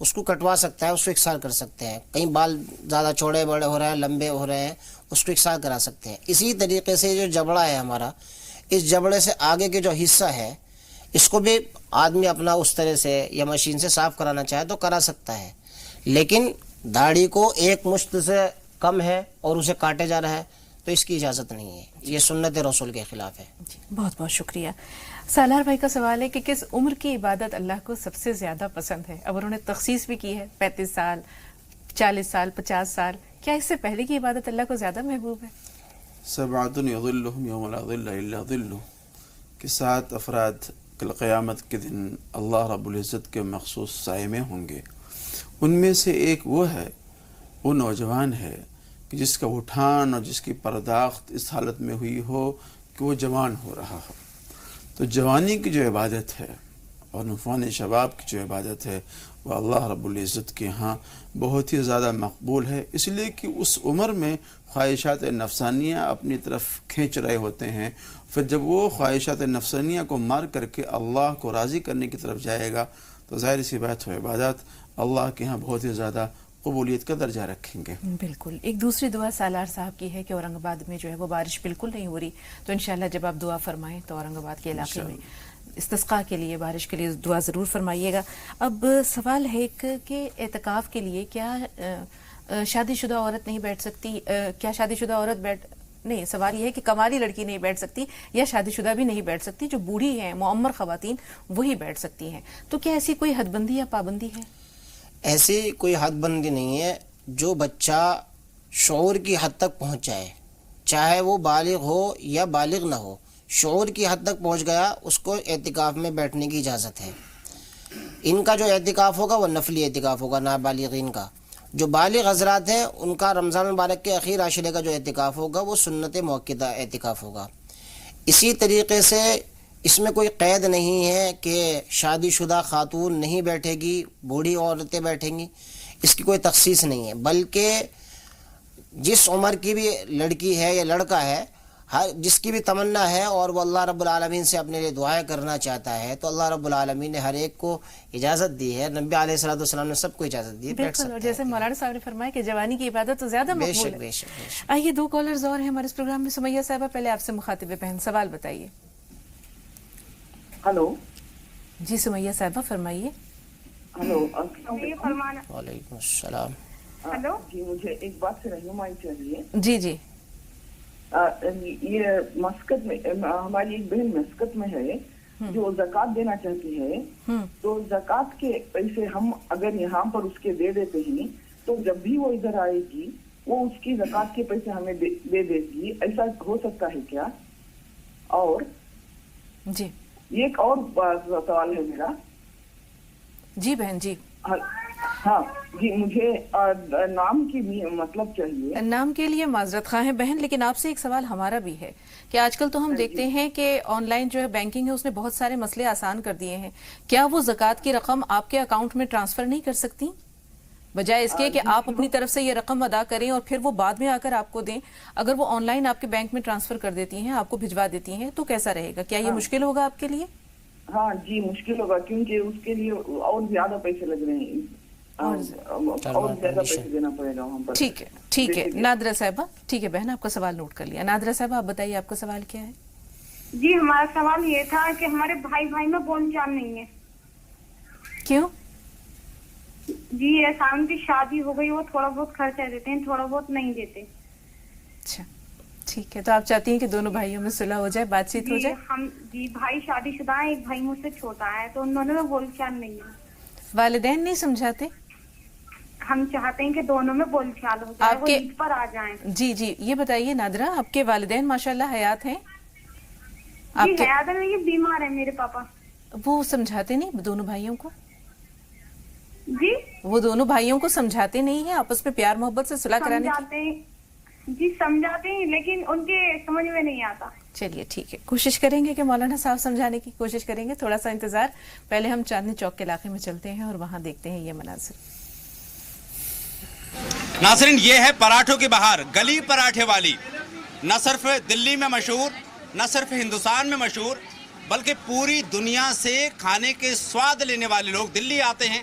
اس کو کٹوا سکتا ہے, اس کو اکسار کر سکتے ہیں. کہیں بال زیادہ چوڑے بڑے ہو رہے ہیں, لمبے ہو رہے ہیں, اس کو اکسار کرا سکتے ہیں. اسی طریقے سے جو جبڑا ہے ہمارا, اس جبڑے سے آگے کے جو حصہ ہے اس کو بھی آدمی اپنا اس طرح سے یا مشین سے صاف کرانا چاہے تو کرا سکتا ہے. لیکن داڑھی کو ایک مشت سے کم ہے اور اسے کاٹے جا رہا ہے تو اس کی اجازت نہیں ہے, یہ سنت رسول کے خلاف ہے. بہت بہت شکریہ. سالار بھائی کا سوال ہے کہ کس عمر کی عبادت اللہ کو سب سے زیادہ پسند ہے؟ اب انہوں نے تخصیص بھی کی ہے 35 سال, 40 سال, 50 سال. کیا اس سے پہلے کی عبادت اللہ کو زیادہ محبوب ہے؟ سبعۃ یظلهم یوم لا ظل الا ظلہ, کہ 7 افراد کل قیامت کے دن اللہ رب العزت کے مخصوص سائے میں ہوں گے. ان میں سے ایک وہ ہے, وہ نوجوان ہے کہ جس کا اٹھان اور جس کی پرداخت اس حالت میں ہوئی ہو کہ وہ جوان ہو رہا ہو. تو جوانی کی جو عبادت ہے اور نفوان شباب کی جو عبادت ہے وہ اللہ رب العزت کے ہاں بہت ہی زیادہ مقبول ہے, اس لیے کہ اس عمر میں خواہشات نفسانیہ اپنی طرف کھینچ رہے ہوتے ہیں. پھر جب وہ خواہشات نفسانیہ کو مار کر کے اللہ کو راضی کرنے کی طرف جائے گا تو ظاہر سی بات ہو عبادت اللہ کے ہاں بہت ہی زیادہ قبولیت کا درجہ رکھیں گے. بالکل. ایک دوسری دعا سالار صاحب کی ہے کہ اورنگ آباد میں جو ہے وہ بارش بالکل نہیں ہو رہی, تو انشاءاللہ جب آپ دعا فرمائیں تو اورنگ آباد کے علاقے میں استسقاء کے لیے, بارش کے لیے دعا ضرور فرمائیے گا. اب سوال ہے کہ اعتکاف کے لیے کیا شادی شدہ عورت نہیں بیٹھ سکتی؟ کیا شادی شدہ عورت نہیں, سوال یہ ہے کہ کماری لڑکی نہیں بیٹھ سکتی یا شادی شدہ بھی نہیں بیٹھ سکتی, جو بوڑھی ہیں معمر خواتین وہی بیٹھ سکتی ہیں. تو کیا ایسی کوئی حد بندی یا پابندی ہے؟ ایسی کوئی حد بندی نہیں ہے. جو بچہ شعور کی حد تک پہنچ جائے, چاہے وہ بالغ ہو یا بالغ نہ ہو, شعور کی حد تک پہنچ گیا, اس کو اعتکاف میں بیٹھنے کی اجازت ہے. ان کا جو اعتکاف ہوگا وہ نفلی اعتکاف ہوگا, نابالغین کا. جو بالغ حضرات ہیں ان کا رمضان مبارک کے اخیر عاشرے کا جو اعتکاف ہوگا وہ سنت موقتہ اعتکاف ہوگا. اسی طریقے سے اس میں کوئی قید نہیں ہے کہ شادی شدہ خاتون نہیں بیٹھے گی, بوڑھی عورتیں بیٹھیں گی, اس کی کوئی تخصیص نہیں ہے. بلکہ جس عمر کی بھی لڑکی ہے یا لڑکا ہے, جس کی بھی تمنا ہے اور وہ اللہ رب العالمین سے اپنے لیے دعائیں کرنا چاہتا ہے تو اللہ رب العالمین نے ہر ایک کو اجازت دی ہے. نبی علیہ الصلوۃ والسلام نے سب کو اجازت دی ہے, بیٹھ سکتے ہیں. جیسے مولانا صاحب نے فرمایا کہ جوانی کی عبادت تو زیادہ مقبول ہے. آئیے 2 کالرز اور ہیں ہمارے اس پروگرام میں. سمیہ صاحبہ, پہلے آپ سے مخاطب بہن سوال بتائیے. ہلو جی سمیہ صاحبہ فرمائیے. ہلو وعلیکم السلام. ہلو جی, مجھے ایک بات سے رہنمائی چاہیے. جی جی. یہ مسقط میں ہماری ایک بہن مسقط میں ہے جو زکوٰۃ دینا چاہتی ہے, تو زکوٰۃ کے پیسے ہم اگر یہاں پر اس کے دے دیتے ہیں تو جب بھی وہ ادھر آئے گی وہ اس کی زکوٰۃ کے پیسے ہمیں دے دے گی, ایسا ہو سکتا ہے کیا؟ اور جی ایک اور سوال ہے میرا. جی بہن جی. ہاں جی, مجھے نام کی مطلب چاہیے. نام کے لیے معذرت خواہ ہیں بہن, لیکن آپ سے ایک سوال ہمارا بھی ہے کہ آج کل تو ہم دیکھتے ہیں کہ آن لائن جو ہے بینکنگ ہے اس نے بہت سارے مسئلے آسان کر دیے ہیں. کیا وہ زکوٰۃ کی رقم آپ کے اکاؤنٹ میں ٹرانسفر نہیں کر سکتی بجائے اس کے کہ آپ اپنی طرف سے یہ رقم ادا کریں اور پھر وہ بعد میں آ کر آپ کو دیں؟ اگر وہ آن لائن آپ کے بینک میں ٹرانسفر کر دیتی ہیں, آپ کو بھجوا دیتی ہیں, تو کیسا رہے گا؟ کیا یہ مشکل ہوگا آپ کے لیے؟ ہاں جی مشکل ہوگا, کیونکہ اس کے لیے اور زیادہ پیسے لگ رہے ہیں, اور زیادہ پیسے دینا پڑے گا وہاں پر. ٹھیک ہے ٹھیک ہے. نادرہ صاحبہ, ٹھیک ہے بہن, آپ کا سوال نوٹ کر لیا. نادرہ صاحبہ آپ بتائیے آپ کا سوال کیا ہے؟ جی ہمارا سوال یہ تھا کہ ہمارے بھائی میں بول چال نہیں ہے. کیوں؟ جی احسان کی شادی ہو گئی, وہ تھوڑا بہت خرچہ دیتے ہیں, تھوڑا بہت نہیں دیتے. اچھا ٹھیک ہے, تو آپ چاہتی ہیں کہ دونوں بھائیوں میں صلح ہو جائے, بات چیت ہو جائے؟ جی بھائی شادی شدہ ہے, ایک بھائی مجھ سے چھوٹا ہے, تو ان دونوں میں بول چال نہیں ہے. والدین نہیں سمجھاتے؟ ہم چاہتے ہیں کہ دونوں میں بول چال ہو جائے, وہ عید پر آ جائیں. جی جی, یہ بتائیے نادرہ, آپ کے والدین ماشاءاللہ حیات ہیں؟ جی حیات ہے, یہ بیمار ہے میرے پاپا. وہ سمجھاتے نہیں دونوں بھائیوں کو؟ جی وہ دونوں بھائیوں کو سمجھاتے نہیں ہیں آپس میں پیار محبت سے صلح کرانے کی؟ جی سمجھاتے ہیں, لیکن ان کے سمجھ میں نہیں آتا. چلیے ٹھیک ہے, کوشش کریں گے کہ مولانا صاحب سمجھانے کی کوشش کریں گے. تھوڑا سا انتظار, پہلے ہم چاندنی چوک کے علاقے میں چلتے ہیں اور وہاں دیکھتے ہیں یہ مناظر. ناظرین, یہ ہے پراٹھوں کی بہار, گلی پراٹھے والی. نہ صرف دلی میں مشہور, نہ صرف ہندوستان میں مشہور, بلکہ پوری دنیا سے کھانے کے سواد لینے والے لوگ دلی آتے ہیں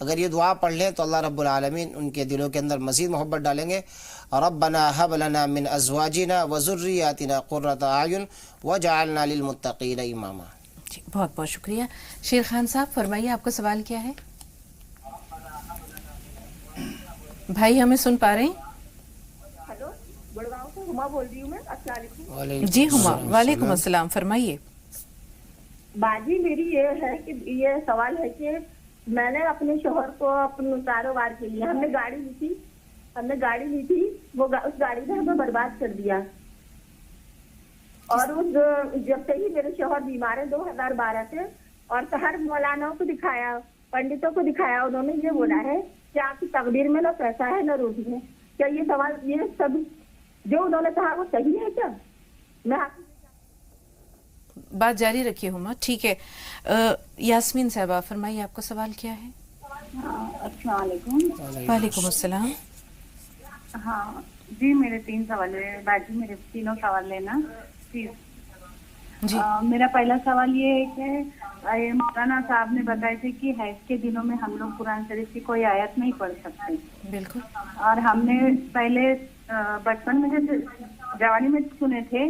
اگر یہ دعا پڑھ لیں تو اللہ رب العالمین ان کے دلوں کے اندر مزید محبت ڈالیں گے. ربنا هب لنا من ازواجنا وذرياتنا قرة اعین واجعلنا للمتقین اماما. جی بہت بہت شکریہ. شیر خان صاحب فرمائیے آپ کا سوال کیا ہے؟ بھائی ہمیں سن پا رہے ہیں؟ ہیلو، گڑگاؤں سے ہما بول رہی ہوں میں. السلام علیکم. جی ہما، وعلیکم السلام، فرمائیے. باجی میری یہ ہے کہ یہ سوال ہے کہ میں نے اپنے شوہر کو اپنے کاروبار کے لیے ہم نے گاڑی لی تھی وہ اس گاڑی نے ہمیں برباد کر دیا. اور جب سے ہی میرے شوہر بیمار ہیں 2012 سے، اور ہر مولاناؤں کو دکھایا، پنڈتوں کو دکھایا، انہوں نے یہ بولا ہے کہ آپ کی تقدیر میں نہ پیسہ ہے نہ روزی ہے. کیا یہ سوال، یہ سب جو انہوں نے کہا وہ صحیح ہے کیا؟ میں بات جاری رکھیے ہما. ٹھیک ہے. یاسمین صاحبہ فرمائیے آپ کا سوال کیا ہے؟ السلام علیکم. وعلیکم السلام. ہاں جی، میرے 3 سوال ہے باجی، میرے تینوں سوال لینا پلیز. میرا پہلا سوال یہ ہے کہ مولانا صاحب نے بتائے تھے کہ حیض کے دنوں میں ہم لوگ قرآن شریف کی کوئی آیت نہیں پڑھ سکتے. بالکل. اور ہم نے پہلے بچپن میں جوانی میں سنے تھے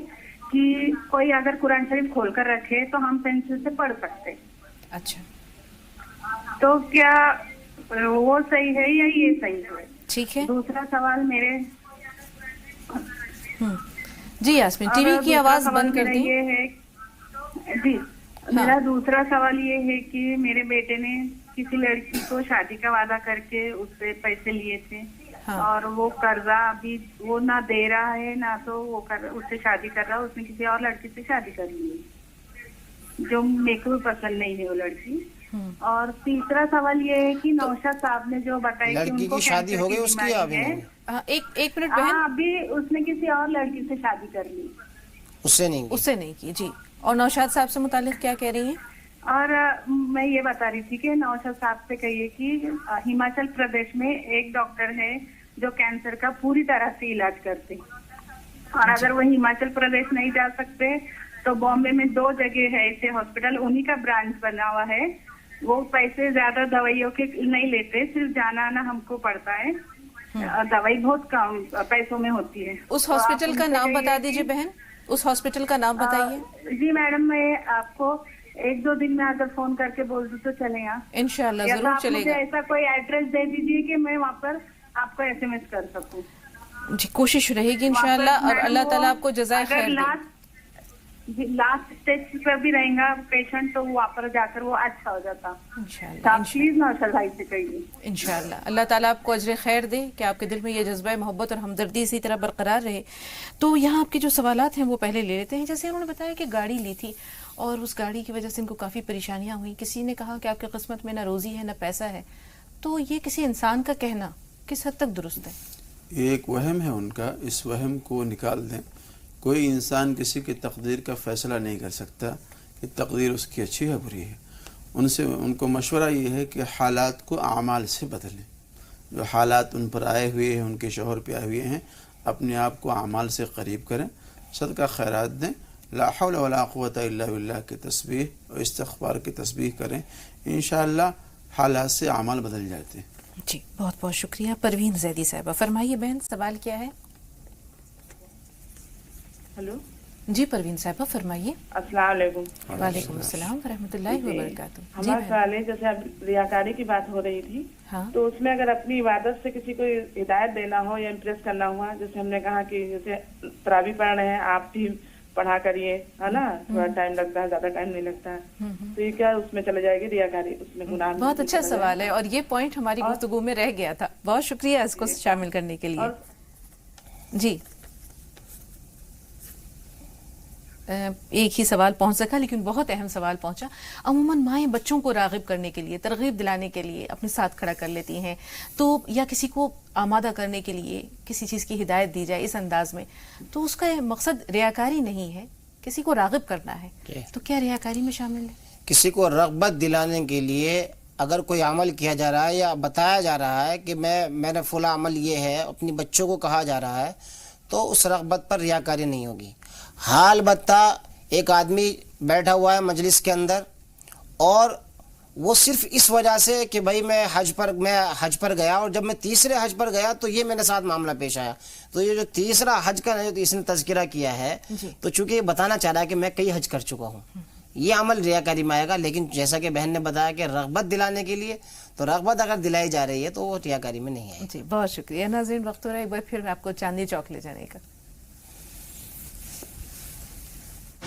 کہ کوئی اگر قرآن شریف کھول کر رکھے تو ہم پینسل سے پڑھ سکتے. اچھا، تو کیا وہ صحیح ہے یا یہ صحیح ہے؟ ٹھیک ہے. دوسرا سوال میرے جی یاسمین ٹی وی کی آواز بند کر دیں. یہ ہے جی، میرا دوسرا سوال یہ ہے کہ میرے بیٹے نے کسی لڑکی کو شادی کا وعدہ کر کے اس سے پیسے لیے تھے، اور وہ قرضہ ابھی وہ نہ دے رہا ہے نہ تو وہ اس سے شادی کر رہا ہے. اس نے کسی اور لڑکی سے شادی کر لی ہے جو میرے کو پسند نہیں ہے وہ لڑکی. اور تیسرا سوال یہ ہے کہ نوشاد صاحب نے جو بتایا کہ ان کو شادی ہو گئی اس کی ایک منٹ بہن، ابھی اس نے کسی اور لڑکی سے شادی کر لی، اس سے نہیں کی. جی، اور نوشاد صاحب سے متعلق کیا کہہ رہی ہیں؟ اور میں یہ بتا رہی تھی کہ نوشاد صاحب سے کہیے کہ ہماچل پردیش میں ایک ڈاکٹر ہے جو کینسر کا پوری طرح سے علاج کرتے، اور اگر وہ ہماچل پردیش نہیں جا سکتے تو بامبے میں 2 جگہ ہے ایسے ہاسپٹل، انہی کا برانچ بنا ہوا ہے. وہ پیسے زیادہ دوائیوں کے نہیں لیتے، صرف جانا آنا ہم کو پڑتا ہے، دوائی بہت کم پیسوں میں ہوتی ہے. اس ہاسپٹل کا نام بتا دیجیے بہن، اس ہاسپٹل کا نام بتائیے. جی میڈم، میں آپ کو 1-2 دن میں اگر فون کر کے بول دوں تو چلیں آپ؟ انشاءاللہ ضرور چلے گا. ایسا کوئی ایڈریس دے دیجیے کہ میں وہاں پر آپ کو SMS کر سکوں. جی کوشش رہے گی انشاءاللہ، اور اللہ تعالیٰ آپ کو جزائے خیر دے. لاسٹ اسٹیج پر بھی رہیں گا پیشنٹ تو وہاں پر جا کر وہ اچھا ہو جاتا. انشاءاللہ پلیز نوشاد بھائی سے کہیے. انشاءاللہ اللہ تعالیٰ آپ کو اجر خیر دے کہ آپ کے دل میں یہ جذبہ محبت اور ہمدردی اسی طرح برقرار رہے. تو یہاں آپ کے جو سوالات ہیں وہ پہلے لے لیتے ہیں. جیسے انہوں نے بتایا کہ گاڑی لی تھی اور اس گاڑی کی وجہ سے ان کو کافی پریشانیاں ہوئیں. کسی نے کہا کہ آپ کی قسمت میں نہ روزی ہے نہ پیسہ ہے. تو یہ کسی انسان کا کہنا کس حد تک درست ہے؟ ایک وہم ہے ان کا، اس وہم کو نکال دیں. کوئی انسان کسی کی تقدیر کا فیصلہ نہیں کر سکتا کہ تقدیر اس کی اچھی ہے بری ہے. ان کو مشورہ یہ ہے کہ حالات کو اعمال سے بدلیں. جو حالات ان پر آئے ہوئے ہیں، ان کے شوہر پہ آئے ہوئے ہیں، اپنے آپ کو اعمال سے قریب کریں، صدقہ خیرات دیں، لا حول ولا قوت الا باللہ کی تسبیح اور استغفار کی تسبیح کریں. انشاءاللہ حالات سے اعمال بدل جاتے ہیں. جی بہت بہت شکریہ. پروین زیدی صاحبہ فرمائیے بہن، سوال کیا ہے؟ ہلو جی پروین صاحبہ فرمائیے. السلام علیکم. وعلیکم السلام ورحمۃ اللہ وبرکاتہ. ہمارا سوال ہے، جیسے اب ریاکاری کی بات ہو رہی تھی، تو اس میں اگر اپنی عبادت سے کسی کو ہدایت دینا ہو یا امپریس کرنا ہوا، جیسے ہم نے کہا کہ جیسے تراویح پڑھ رہے ہیں آپ بھی پڑھا کریے، ہے نا، تھوڑا ٹائم لگتا ہے، زیادہ ٹائم نہیں لگتا ہے، تو یہ کیا اس میں چلے جائے گی ریاکاری؟ اس میں گناہ؟ بہت اچھا سوال ہے اور یہ پوائنٹ ہماری گفتگو میں رہ گیا تھا. بہت شکریہ اس کو شامل کرنے کے لیے. جی ایک ہی سوال پہنچ سکا لیکن بہت اہم سوال پہنچا. عموماً مائیں بچوں کو راغب کرنے کے لیے، ترغیب دلانے کے لیے اپنے ساتھ کھڑا کر لیتی ہیں، تو یا کسی کو آمادہ کرنے کے لیے کسی چیز کی ہدایت دی جائے اس انداز میں، تو اس کا مقصد ریاکاری نہیں ہے، کسی کو راغب کرنا ہے. تو کیا ریاکاری میں شامل ہے؟ کسی کو رغبت دلانے کے لیے اگر کوئی عمل کیا جا رہا ہے یا بتایا جا رہا ہے کہ میں نے فلاں عمل یہ ہے، اپنی بچوں کو کہا جا رہا ہے، تو اس رغبت پر ریاکاری نہیں ہوگی. حال بتہ ایک آدمی بیٹھا ہوا ہے مجلس کے اندر اور وہ صرف اس وجہ سے کہ بھائی میں حج پر گیا، اور جب میں تیسرے حج پر گیا تو یہ میرے ساتھ معاملہ پیش آیا. تو یہ جو تیسرا حج کا جو اس نے تذکرہ کیا ہے، تو چونکہ یہ بتانا چاہ رہا ہے کہ میں کئی حج کر چکا ہوں، یہ عمل ریاکاری میں آئے گا. لیکن جیسا کہ بہن نے بتایا کہ رغبت دلانے کے لیے، تو رغبت اگر دلائی جا رہی ہے تو وہ ریاکاری میں نہیں ہے. جی بہت شکریہ ناظرین. وقت ہو رہا ہے ایک بار پھر آپ کو چاندنی چوک لے جانے کا.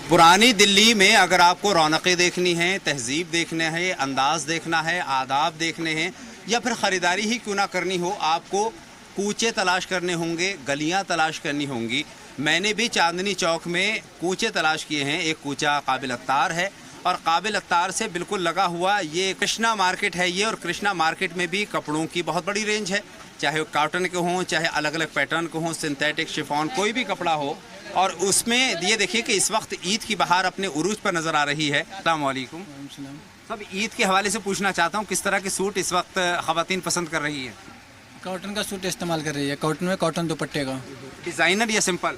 پرانی دلی میں اگر آپ کو رونقیں دیکھنی ہیں، تہذیب دیکھنا ہے، انداز دیکھنا ہے، آداب دیکھنے ہیں، یا پھر خریداری ہی کیوں نہ کرنی ہو، آپ کو کوچے تلاش کرنے ہوں گے، گلیاں تلاش کرنی ہوں گی. میں نے بھی چاندنی چوک میں کوچے تلاش کیے ہیں. ایک کوچہ قابل اختار ہے، اور قابل اختار سے بالکل لگا ہوا یہ کرشنا مارکیٹ ہے یہ. اور کرشنا مارکیٹ میں بھی کپڑوں کی بہت بڑی رینج ہے، چاہے وہ کاٹن کے ہوں، چاہے الگ الگ پیٹرن کے ہوں، سنتھیٹک، شفون، کوئی بھی کپڑا ہو. اور اس میں یہ دیکھیے کہ اس وقت عید کی بہار اپنے عروج پر نظر آ رہی ہے. السلام علیکم. سب عید کے حوالے سے پوچھنا چاہتا ہوں کس طرح کے سوٹ اس وقت خواتین پسند کر رہی ہیں؟ کاٹن کا سوٹ استعمال کر رہی ہے، کاٹن میں کاٹن دوپٹے کا. ڈیزائنر یا سمپل؟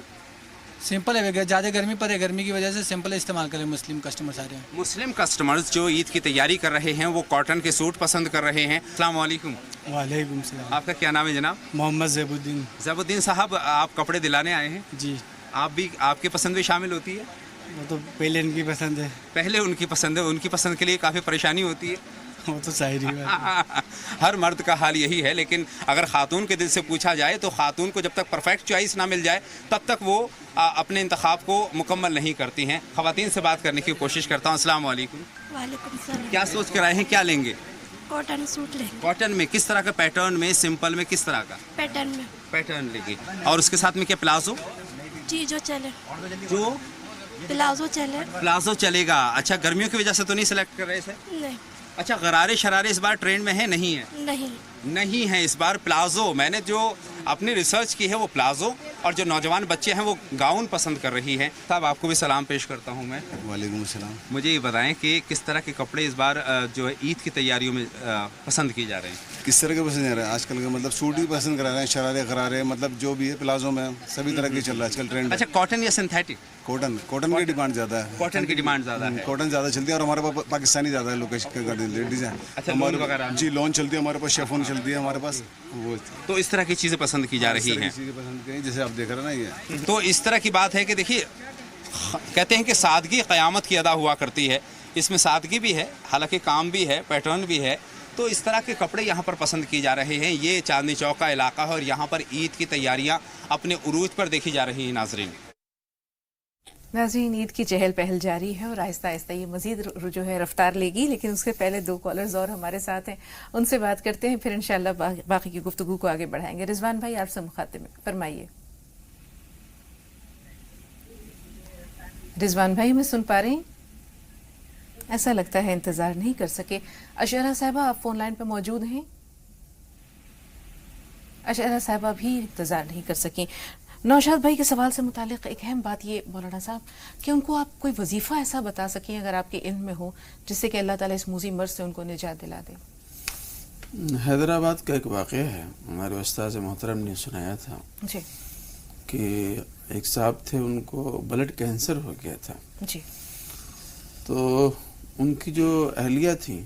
سمپل ہے، زیادہ گرمی پر ہے، گرمی کی وجہ سے سمپل استعمال کریں. مسلم کسٹمر سارے مسلم کسٹمرز جو عید کی تیاری کر رہے ہیں وہ کاٹن کے سوٹ پسند کر رہے ہیں. السلام علیکم. وعلیکم السلام. آپ کا کیا نام ہے جناب؟ محمد زیب الدین. زیب الدین صاحب، آپ کپڑے دلانے آئے ہیں؟ جی. آپ کی پسند بھی شامل ہوتی ہے؟ وہ تو پہلے ان کی پسند ہے. پہلے ان کی پسند ہے، ان کی پسند کے لیے کافی پریشانی ہوتی ہے. وہ تو ظاہر ہی ہے، ہر مرد کا حال یہی ہے. لیکن اگر خاتون کے دل سے پوچھا جائے تو خاتون کو جب تک پرفیکٹ چوائس نہ مل جائے تب تک وہ اپنے انتخاب کو مکمل نہیں کرتی ہیں. خواتین سے بات کرنے کی کوشش کرتا ہوں. السلام علیکم. وعلیکم السلام. کیا سوچ کر آئے ہیں، کیا لیں گے؟ کاٹن سوٹ لیں گے. کاٹن میں کس طرح کا پیٹرن میں، سمپل میں کس طرح کا پیٹرن میں؟ پیٹرن لیں گے. اور اس کے ساتھ میں کیا پلازو؟ جی جو چلے. جو پلازو چلے. پلازو چلے گا. اچھا، گرمیوں کی وجہ سے تو نہیں سلیکٹ کر رہے اسے؟ نہیں. اچھا، غرارے شرارے اس بار ٹرینڈ میں ہیں نہیں ہیں؟ نہیں ہیں اس بار. پلازو، میں نے جو اپنی ریسرچ کی ہے وہ پلازو، اور جو نوجوان بچے ہیں وہ گاؤن پسند کر رہی ہیں. صاحب آپ کو بھی سلام پیش کرتا ہوں میں. وعلیکم السلام. مجھے یہ بتائیں کہ کس طرح کے کپڑے اس بار جو ہے عید کی تیاریوں میں پسند کیے جا رہے ہیں؟ کس طرح کے پسند کر رہے ہیں؟ آج کل کے مطلب سوٹ ہی پسند کرا رہے ہیں، شرارے غرارے مطلب جو بھی ہے پلازو میں سبھی طرح کی چل رہا ہے آج کل ٹرینڈ. اچھا، کاٹن یا سنتھیٹک؟ کاٹن کی ڈیمانڈ زیادہ ہے. کاٹن کی ڈیمانڈ زیادہ ہے. کاٹن زیادہ چلتی ہے، اور ہمارے پاس پاکستانی زیادہ ہے لوکیشن ڈیزائن. اچھا، لون وغیرہ؟ جی لون چلتی ہے ہمارے پاس، شیفون چلتی ہے ہمارے پاس. وہ تو اس طرح کی چیزیں پسند کی جا رہی ہیں. چیزیں پسند کریں جیسے آپ دیکھ رہے ہیں نا. یہ تو اس طرح کی بات ہے کہ دیکھیے، کہتے ہیں کہ سادگی قیامت کی ادا ہوا کرتی ہے. اس میں سادگی بھی ہے، حالانکہ کام بھی ہے، پیٹرن بھی ہے. تو اس طرح کے کپڑے یہاں پر پسند کی جا رہے ہیں. یہ چاندنی چوک کا علاقہ ہے اور یہاں پر عید کی تیاریاں اپنے عروج پر دیکھی جا رہی ہیں. ناظرین، عید کی چہل پہل جاری ہے اور آہستہ آہستہ یہ مزید جو ہے رفتار لے گی. لیکن اس سے پہلے 2 کالرز اور ہمارے ساتھ ہیں، ان سے بات کرتے ہیں، پھر انشاءاللہ باقی کی گفتگو کو آگے بڑھائیں گے. رضوان بھائی آپ سے مخاطب ہیں، فرمائیے. رضوان بھائی ہمیں سن پا رہے ہیں؟ ایسا لگتا ہے انتظار نہیں کر سکے. اشارہ صاحبہ آپ فون لائن پہ موجود ہیں؟ اشارہ صاحبہ بھی انتظار نہیں کر سکیں. نوشاد بھائی کے سوال سے متعلق ایک اہم بات یہ مولانا صاحب کہ ان کو آپ کوئی وظیفہ ایسا بتا سکیں اگر آپ کے علم میں ہو جس سے کہ اللہ تعالیٰ اس موذی مرض سے ان کو نجات دلا دے. حیدرآباد کا ایک واقعہ ہے، ہمارے استاذ محترم نے سنایا تھا جی کہ ایک صاحب تھے، ان کو بلڈ کینسر ہو گیا تھا. جی. تو ان کی جو اہلیہ تھیں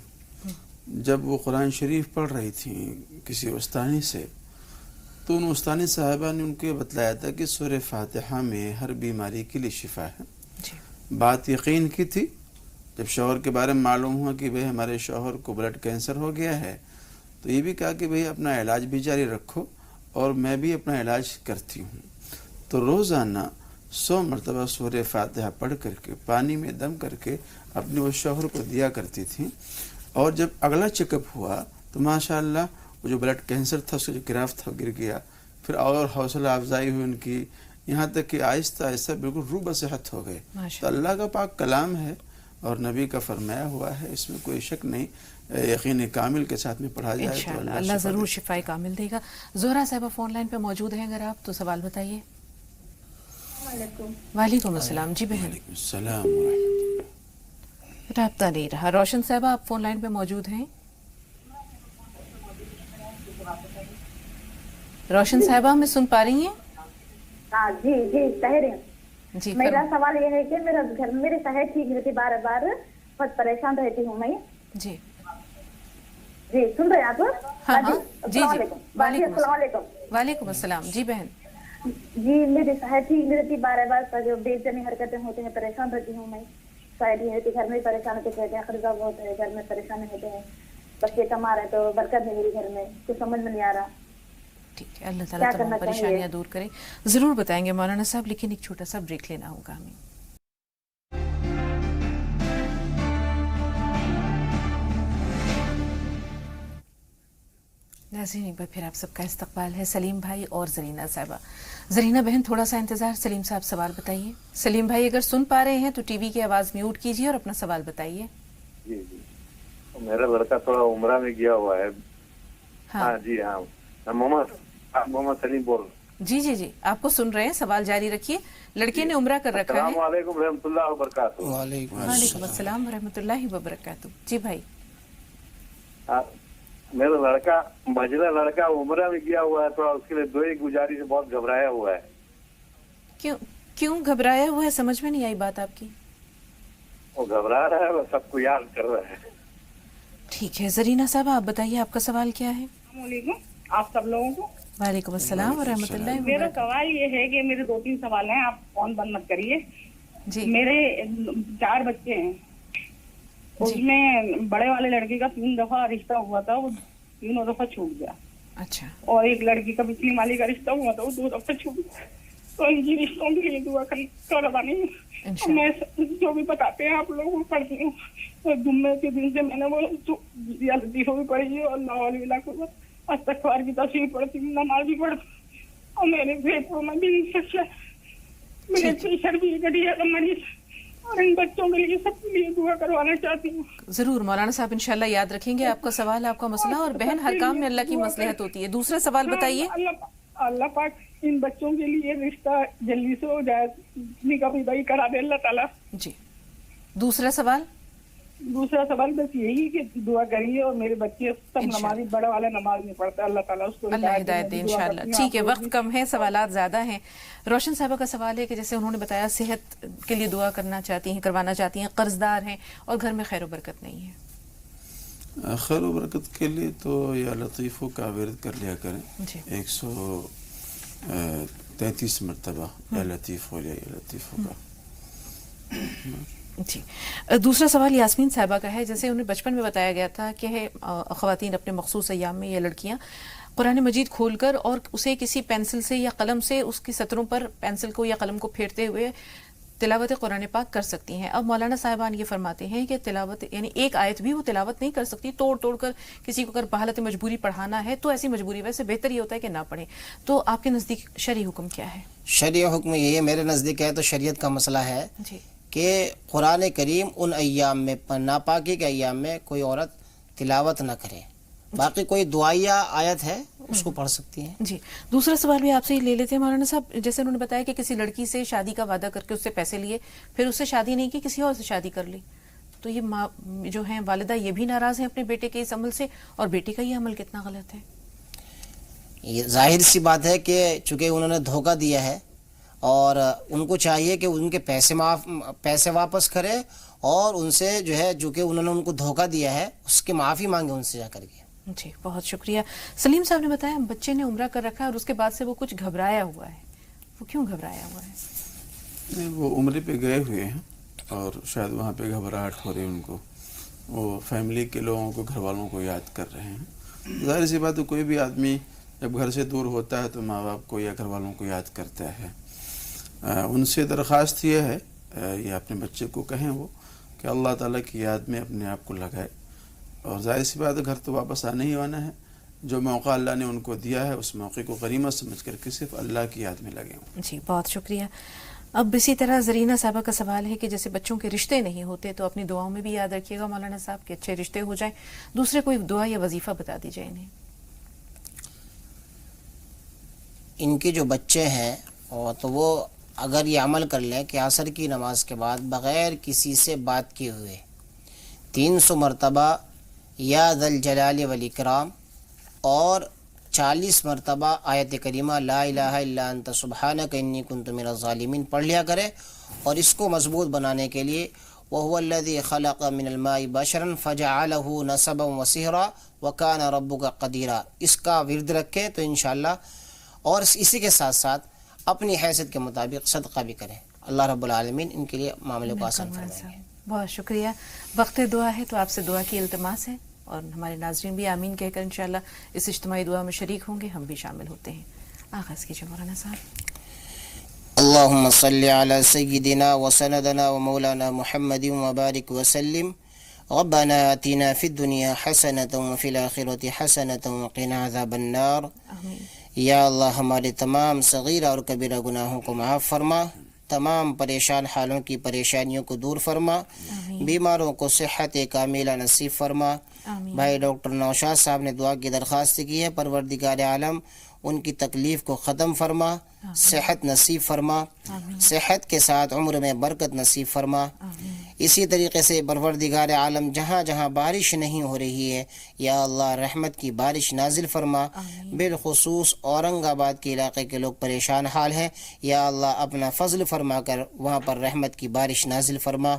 جب وہ قرآن شریف پڑھ رہی تھیں کسی استانی سے، تو ان استانی صاحبہ نے ان کو یہ بتلایا تھا کہ سورہ فاتحہ میں ہر بیماری کے لیے شفا ہے. بات یقین کی تھی. جب شوہر کے بارے میں معلوم ہوا کہ بھئی ہمارے شوہر کو بلڈ کینسر ہو گیا ہے، تو یہ بھی کہا کہ بھئی اپنا علاج بھی جاری رکھو اور میں بھی اپنا علاج کرتی ہوں. تو روزانہ 100 مرتبہ سورہ فاتحہ پڑھ کر کے پانی میں دم کر کے اپنے اس شوہر کو دیا کرتی تھیں. اور جب اگلا چیک اپ ہوا تو ماشاءاللہ وہ جو بلڈ کینسر تھا اس کا جو گراف تھا گر گیا. پھر اور حوصلہ افزائی ہوئی ان کی، یہاں تک کہ آہستہ آہستہ بالکل روح بصحت ہو گئے. تو اللہ کا پاک کلام ہے اور نبی کا فرمایا ہوا ہے، اس میں کوئی شک نہیں. یقین کامل کے ساتھ میں پڑھا جائے تو اللہ ضرور شفائے کامل دے گا. زہرا صاحبہ فون لائن پہ موجود ہیں، اگر آپ تو سوال بتائیے. وعلیکم السلام. جی بہن. وعلیکم السلام ورحمۃ اللہ. رابطہ نہیں رہا. روشن صاحبہ آپ فون لائن پہ موجود ہیں. روشن صاحبہ ہمیں سن پا رہی ہیں؟ ہاں جی جی طاہر. جی میرا سوال یہ ہے کہ میرا گھر میری صحت ٹھیک نہیں رہتی، بار بار بہت پریشان رہتی ہوں میں. جی. جی سن رہے ہیں آپ؟ ہاں ہاں جی السلام جی علیکم. السلام علیکم. وعلیکم السلام. جی بہن جی میری شاید ہی میرے 12 کا جو بے چینی حرکتیں ہوتے ہیں پریشان رہتی ہوں میں. شاید ہی ہوتی گھر میں پریشان ہوتے رہتے ہیں, خرچہ بہت ہے گھر میں پریشان ہوتے ہیں, بچے کما رہے تو برکت نہیں میری گھر میں, کچھ سمجھ میں نہیں آ رہا. ٹھیک ہے, اللہ تعالیٰ تمام پریشانیاں دور کرے. ضرور بتائیں گے مولانا صاحب, لیکن ایک چھوٹا سا بریک لینا ہوگا ہمیں. ناظرین ایک بار پھر آپ سب کا استقبال ہے. سلیم بھائی اور زرینہ صاحبہ. زرینہ بہن تھوڑا سا انتظار, سلیم صاحب سوال بتائیے. سلیم بھائی اگر سن پا رہے ہیں تو ٹی وی کی آواز میوٹ کیجیے اور اپنا سوال بتائیے. جی جی میرا لڑکا تھوڑا عمرہ میں گیا ہوا ہے. ہاں جی ہاں محمد سلیم بول رہا ہوں. جی جی جی آپ کو سن رہے ہیں, سوال جاری رکھیے. لڑکے نے عمرہ کر رکھا ہے. السلام علیکم رحمۃ اللہ وبرکاتہ. وعلیکم السلام ورحمۃ اللہ وبرکاتہ. جی بھائی میرا لڑکا مجلا لڑکا عمرہ میں گیا ہوا ہے, تھوڑا اس کے لیے دعائیں گزاری سے بہت گھبرایا ہوا ہے. کیوں گھبرایا ہوا ہے؟ سمجھ میں نہیں آئی بات آپ کی. وہ گھبرا رہا ہے, وہ سب کو یاد کر رہا ہے. ٹھیک ہے زرینہ صاحب آپ بتائیے آپ کا سوال کیا ہے. السلام علیکم آپ سب لوگوں کو. وعلیکم السلام ورحمۃ اللہ. میرا سوال یہ ہے کہ میرے 2-3 سوال ہیں, آپ فون بند مت کریے. جی میرے 4 بچے ہیں. اس میں بڑے والے لڑکے کا 3 دفعہ رشتہ ہوا تھا, وہ 3 دفعہ چھوٹ گیا. اچھا. اور ایک لڑکی کا پچھلی مالی کا رشتہ ہوا تھا, وہ 2 دفعہ چھوٹ گیا. تو ان کی رشتوں کے لیے دعا کروانی ہے. میں جو بھی بتاتے ہیں آپ لوگوں کو پڑھتی ہوں. جمعے کے دن سے میں نے وہ لطیفہ بھی پڑھی ہے اور لاہور استغفار کی تصویر پڑھتی ہوں, نماز بھی پڑھتی ہوں. اور میرے پھیپھڑوں میں بھی انفیکشن, میرے پریشر بھی گڑی ہے مریض, اور ان بچوں کے لیے سب کے لیے دعا کروانا چاہتی ہوں. ضرور مولانا صاحب انشاءاللہ یاد رکھیں گے آپ کا سوال, آپ کا مسئلہ. اور بہن ہر کام میں اللہ کی مصلحت ہوتی ہے. دوسرا سوال بتائیے. اللہ پاک ان بچوں کے لیے رشتہ جلدی سے ہو جائے, نکاح بھی کرا دے اللہ تعالیٰ. جی دوسرا سوال بس یہی کہ دعا کریے, اور میرے بچے سب نمازی, بڑا والا نماز نہیں پڑھتا, اللہ تعالیٰ اس کو اللہ ہدایت دے انشاءاللہ. ٹھیک ہے وقت کم ہے, سوالات زیادہ ہیں. روشن صاحبہ کا سوال ہے کہ جیسے انہوں نے بتایا صحت کے لیے دعا کرنا چاہتی ہیں, کروانا چاہتی ہیں, قرض دار ہیں اور گھر میں خیر و برکت نہیں ہے. خیر و برکت کے لیے تو یا لطیفوں کا ورد کر لیا کریں. 133 مرتبہ یا لطیف ہو یا لطیفوں کا. جی دوسرا سوال یاسمین صاحبہ کا ہے. جیسے انہیں بچپن میں بتایا گیا تھا کہ خواتین اپنے مخصوص ایام میں یا لڑکیاں قرآن مجید کھول کر اور اسے کسی پینسل سے یا قلم سے اس کی سطروں پر پینسل کو یا قلم کو پھیرتے ہوئے تلاوت قرآن پاک کر سکتی ہیں. اب مولانا صاحبان یہ فرماتے ہیں کہ تلاوت یعنی ایک آیت بھی وہ تلاوت نہیں کر سکتی, توڑ کر کسی کو اگر بحالت مجبوری پڑھانا ہے تو ایسی مجبوری ویسے بہتر یہ ہوتا ہے کہ نہ پڑھیں. تو آپ کے نزدیک شرعی حکم کیا ہے؟ شرعی حکم یہ ہے, میرے نزدیک ہے تو شریعت کا مسئلہ ہے جی کہ قرآن کریم ان ایام میں, ناپاکی کے ایام میں کوئی عورت تلاوت نہ کرے. باقی کوئی دعائیہ آیت ہے اس کو پڑھ سکتی ہیں. جی دوسرا سوال بھی آپ سے لے لیتے ہیں مولانا صاحب. جیسے انہوں نے بتایا کہ کسی لڑکی سے شادی کا وعدہ کر کے اس سے پیسے لیے, پھر اس سے شادی نہیں کی, کسی اور سے شادی کر لی, تو یہ ماں جو ہیں والدہ یہ بھی ناراض ہیں اپنے بیٹے کے اس عمل سے, اور بیٹی کا یہ عمل کتنا غلط ہے؟ یہ ظاہر سی بات ہے کہ چونکہ انہوں نے دھوکہ دیا ہے, اور ان کو چاہیے کہ ان کے پیسے واپس کرے, اور ان سے جو ہے جو کہ انہوں نے ان کو دھوکہ دیا ہے اس کی معافی مانگے ان سے جا کر کے. جی بہت شکریہ. سلیم صاحب نے بتایا بچے نے عمرہ کر رکھا ہے اور اس کے بعد سے وہ کچھ گھبرایا ہوا ہے. وہ کیوں گھبرایا ہوا ہے؟ وہ عمرے پہ گئے ہوئے ہیں اور شاید وہاں پہ گھبراہٹ ہو رہی ہے ان کو. وہ فیملی کے لوگوں کو, گھر والوں کو یاد کر رہے ہیں. ظاہر سی بات ہے کوئی بھی آدمی جب گھر سے دور ہوتا ہے تو ماں باپ کو یا گھر والوں کو یاد کرتا ہے. ان سے درخواست یہ ہے یا اپنے بچے کو کہیں وہ کہ اللہ تعالیٰ کی یاد میں اپنے آپ کو لگائے. اور ظاہر سی بات ہے گھر تو واپس آنے ہی آنا ہے. جو موقع اللہ نے ان کو دیا ہے اس موقع کو غنیمت سمجھ کر کے صرف اللہ کی یاد میں لگے ہوں. جی بہت شکریہ. اب اسی طرح زرینہ صاحبہ کا سوال ہے کہ جیسے بچوں کے رشتے نہیں ہوتے تو اپنی دعاؤں میں بھی یاد رکھیے گا مولانا صاحب کہ اچھے رشتے ہو جائیں. دوسرے کوئی دعا یا وظیفہ بتا دیجیے انہیں. ان کے جو بچے ہیں تو وہ اگر یہ عمل کر لیں کہ عصر کی نماز کے بعد بغیر کسی سے بات کیے ہوئے 300 مرتبہ یا ذا الجلال والاکرام اور 40 مرتبہ آیت کریمہ لا الہ الا انت سبحانک انی کنت من الظالمین پڑھ لیا کرے. اور اس کو مضبوط بنانے کے لیے وهو الذي خلق من الماء بشرا فجعله نسبا وصهرا وكان ربك قديرا. اس کا ورد رکھیں تو انشاءاللہ، اور اسی کے ساتھ ساتھ اپنی حیثیت کے مطابق صدقہ بھی کریں. اللہ رب العالمین ان کے لیے معاملے کو آسان فرمائیں. بہت شکریہ. وقت دعا ہے تو آپ سے دعا کی التماس ہے، اور ہمارے ناظرین بھی آمین کہہ کر انشاءاللہ اس اجتماعی دعا میں شریک ہوں گے، ہم بھی شامل ہوتے ہیں. آغاز کیجیے مولانا صاحب. اللهم صل على سيدنا وسندنا ومولانا محمد وبارك وسلم. ربنا آتنا في الدنيا حسنة وفي الآخرة حسنة وقنا عذاب النار. یا اللہ ہمارے تمام صغیرہ اور کبیرہ گناہوں کو معاف فرما، تمام پریشان حالوں کی پریشانیوں کو دور فرما، بیماروں کو صحت کاملہ نصیب فرما. بھائی ڈاکٹر نوشاد صاحب نے دعا کی درخواست کی ہے، پروردگار عالم ان کی تکلیف کو ختم فرما، صحت نصیب فرما، صحت کے ساتھ عمر میں برکت نصیب فرما. اسی طریقے سے پروردگار عالم جہاں جہاں بارش نہیں ہو رہی ہے یا اللہ رحمت کی بارش نازل فرما. بالخصوص اورنگ آباد کے علاقے کے لوگ پریشان حال ہیں، یا اللہ اپنا فضل فرما کر وہاں پر رحمت کی بارش نازل فرما.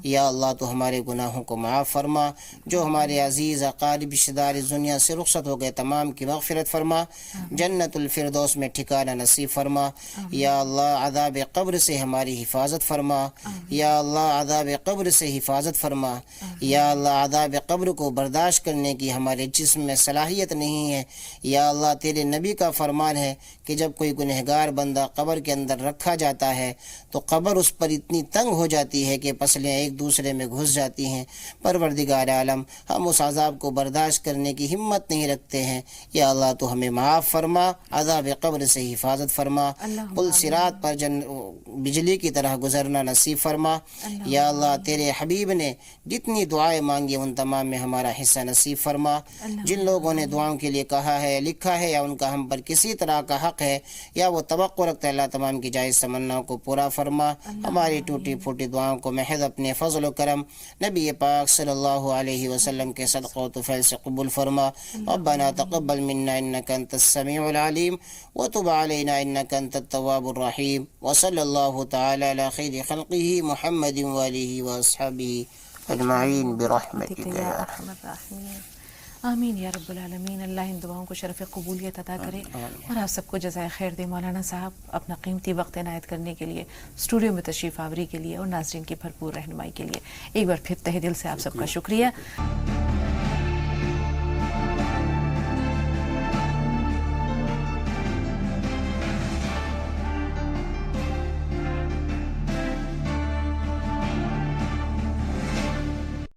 یا اللہ تو ہمارے گناہوں کو معاف فرما، جو ہمارے عزیز اقارب رشتہ دار اس دنیا سے رخصت ہو گئے تمام کی مغفرت فرما، جنت الفردوس میں ٹھکانہ نصیب فرما. یا اللہ عذاب قبر سے ہماری حفاظت فرما. یا اللہ عذاب قبر سے حفاظت فرما. یا اللہ عذاب قبر کو برداشت کرنے کی ہمارے جسم میں صلاحیت نہیں ہے. یا اللہ تیرے نبی کا فرمان ہے کہ جب کوئی گنہگار بندہ قبر کے اندر رکھا جاتا ہے تو قبر اس پر اتنی تنگ ہو جاتی ہے کہ پسلیاں ایک دوسرے میں گھس جاتی ہیں. پروردگار عالم ہم اس عذاب کو برداشت کرنے کی ہمت نہیں رکھتے ہیں. یا اللہ تو ہمیں معاف فرما، عذاب قبر سے حفاظت فرما، پل صراط پر بجلی کی طرح گزرنا نصیب فرما. یا اللہ تیرے حبیب نے جتنی دعائیں مانگی ان تمام میں ہمارا حصہ نصیب فرما. جن لوگوں نے دعاؤں کے لیے کہا ہے، لکھا ہے، یا ان کا ہم پر کسی طرح کا حق ہے یا وہ توقع رکھتا ہے، اللہ تمام کی جائز تمناؤں کو پورا فرما. ہماری ٹوٹی پھوٹی دعاؤں کو محض اپنے فضل و کرم نبی پاک صلی اللہ علیہ وسلم کے صدقہ و طفیل سے قبول فرما. ربنا تقبل منا انك انت السميع العليم وتب علينا انك انت التواب الرحيم. وصلى الله تعالى على خير خلقه محمد وآله وأصحابه اجمعین برحمتک یا ارحم الراحمین. آمین یا رب العالمین. اللہ ان دعاؤں کو شرف قبولیت عطا کرے اور آپ سب کو جزائے خیر دے. مولانا صاحب اپنا قیمتی وقت عنایت کرنے کے لیے، اسٹوڈیو میں تشریف آوری کے لیے اور ناظرین کی بھرپور رہنمائی کے لیے ایک بار پھر تہہ دل سے آپ سب کا شکریہ.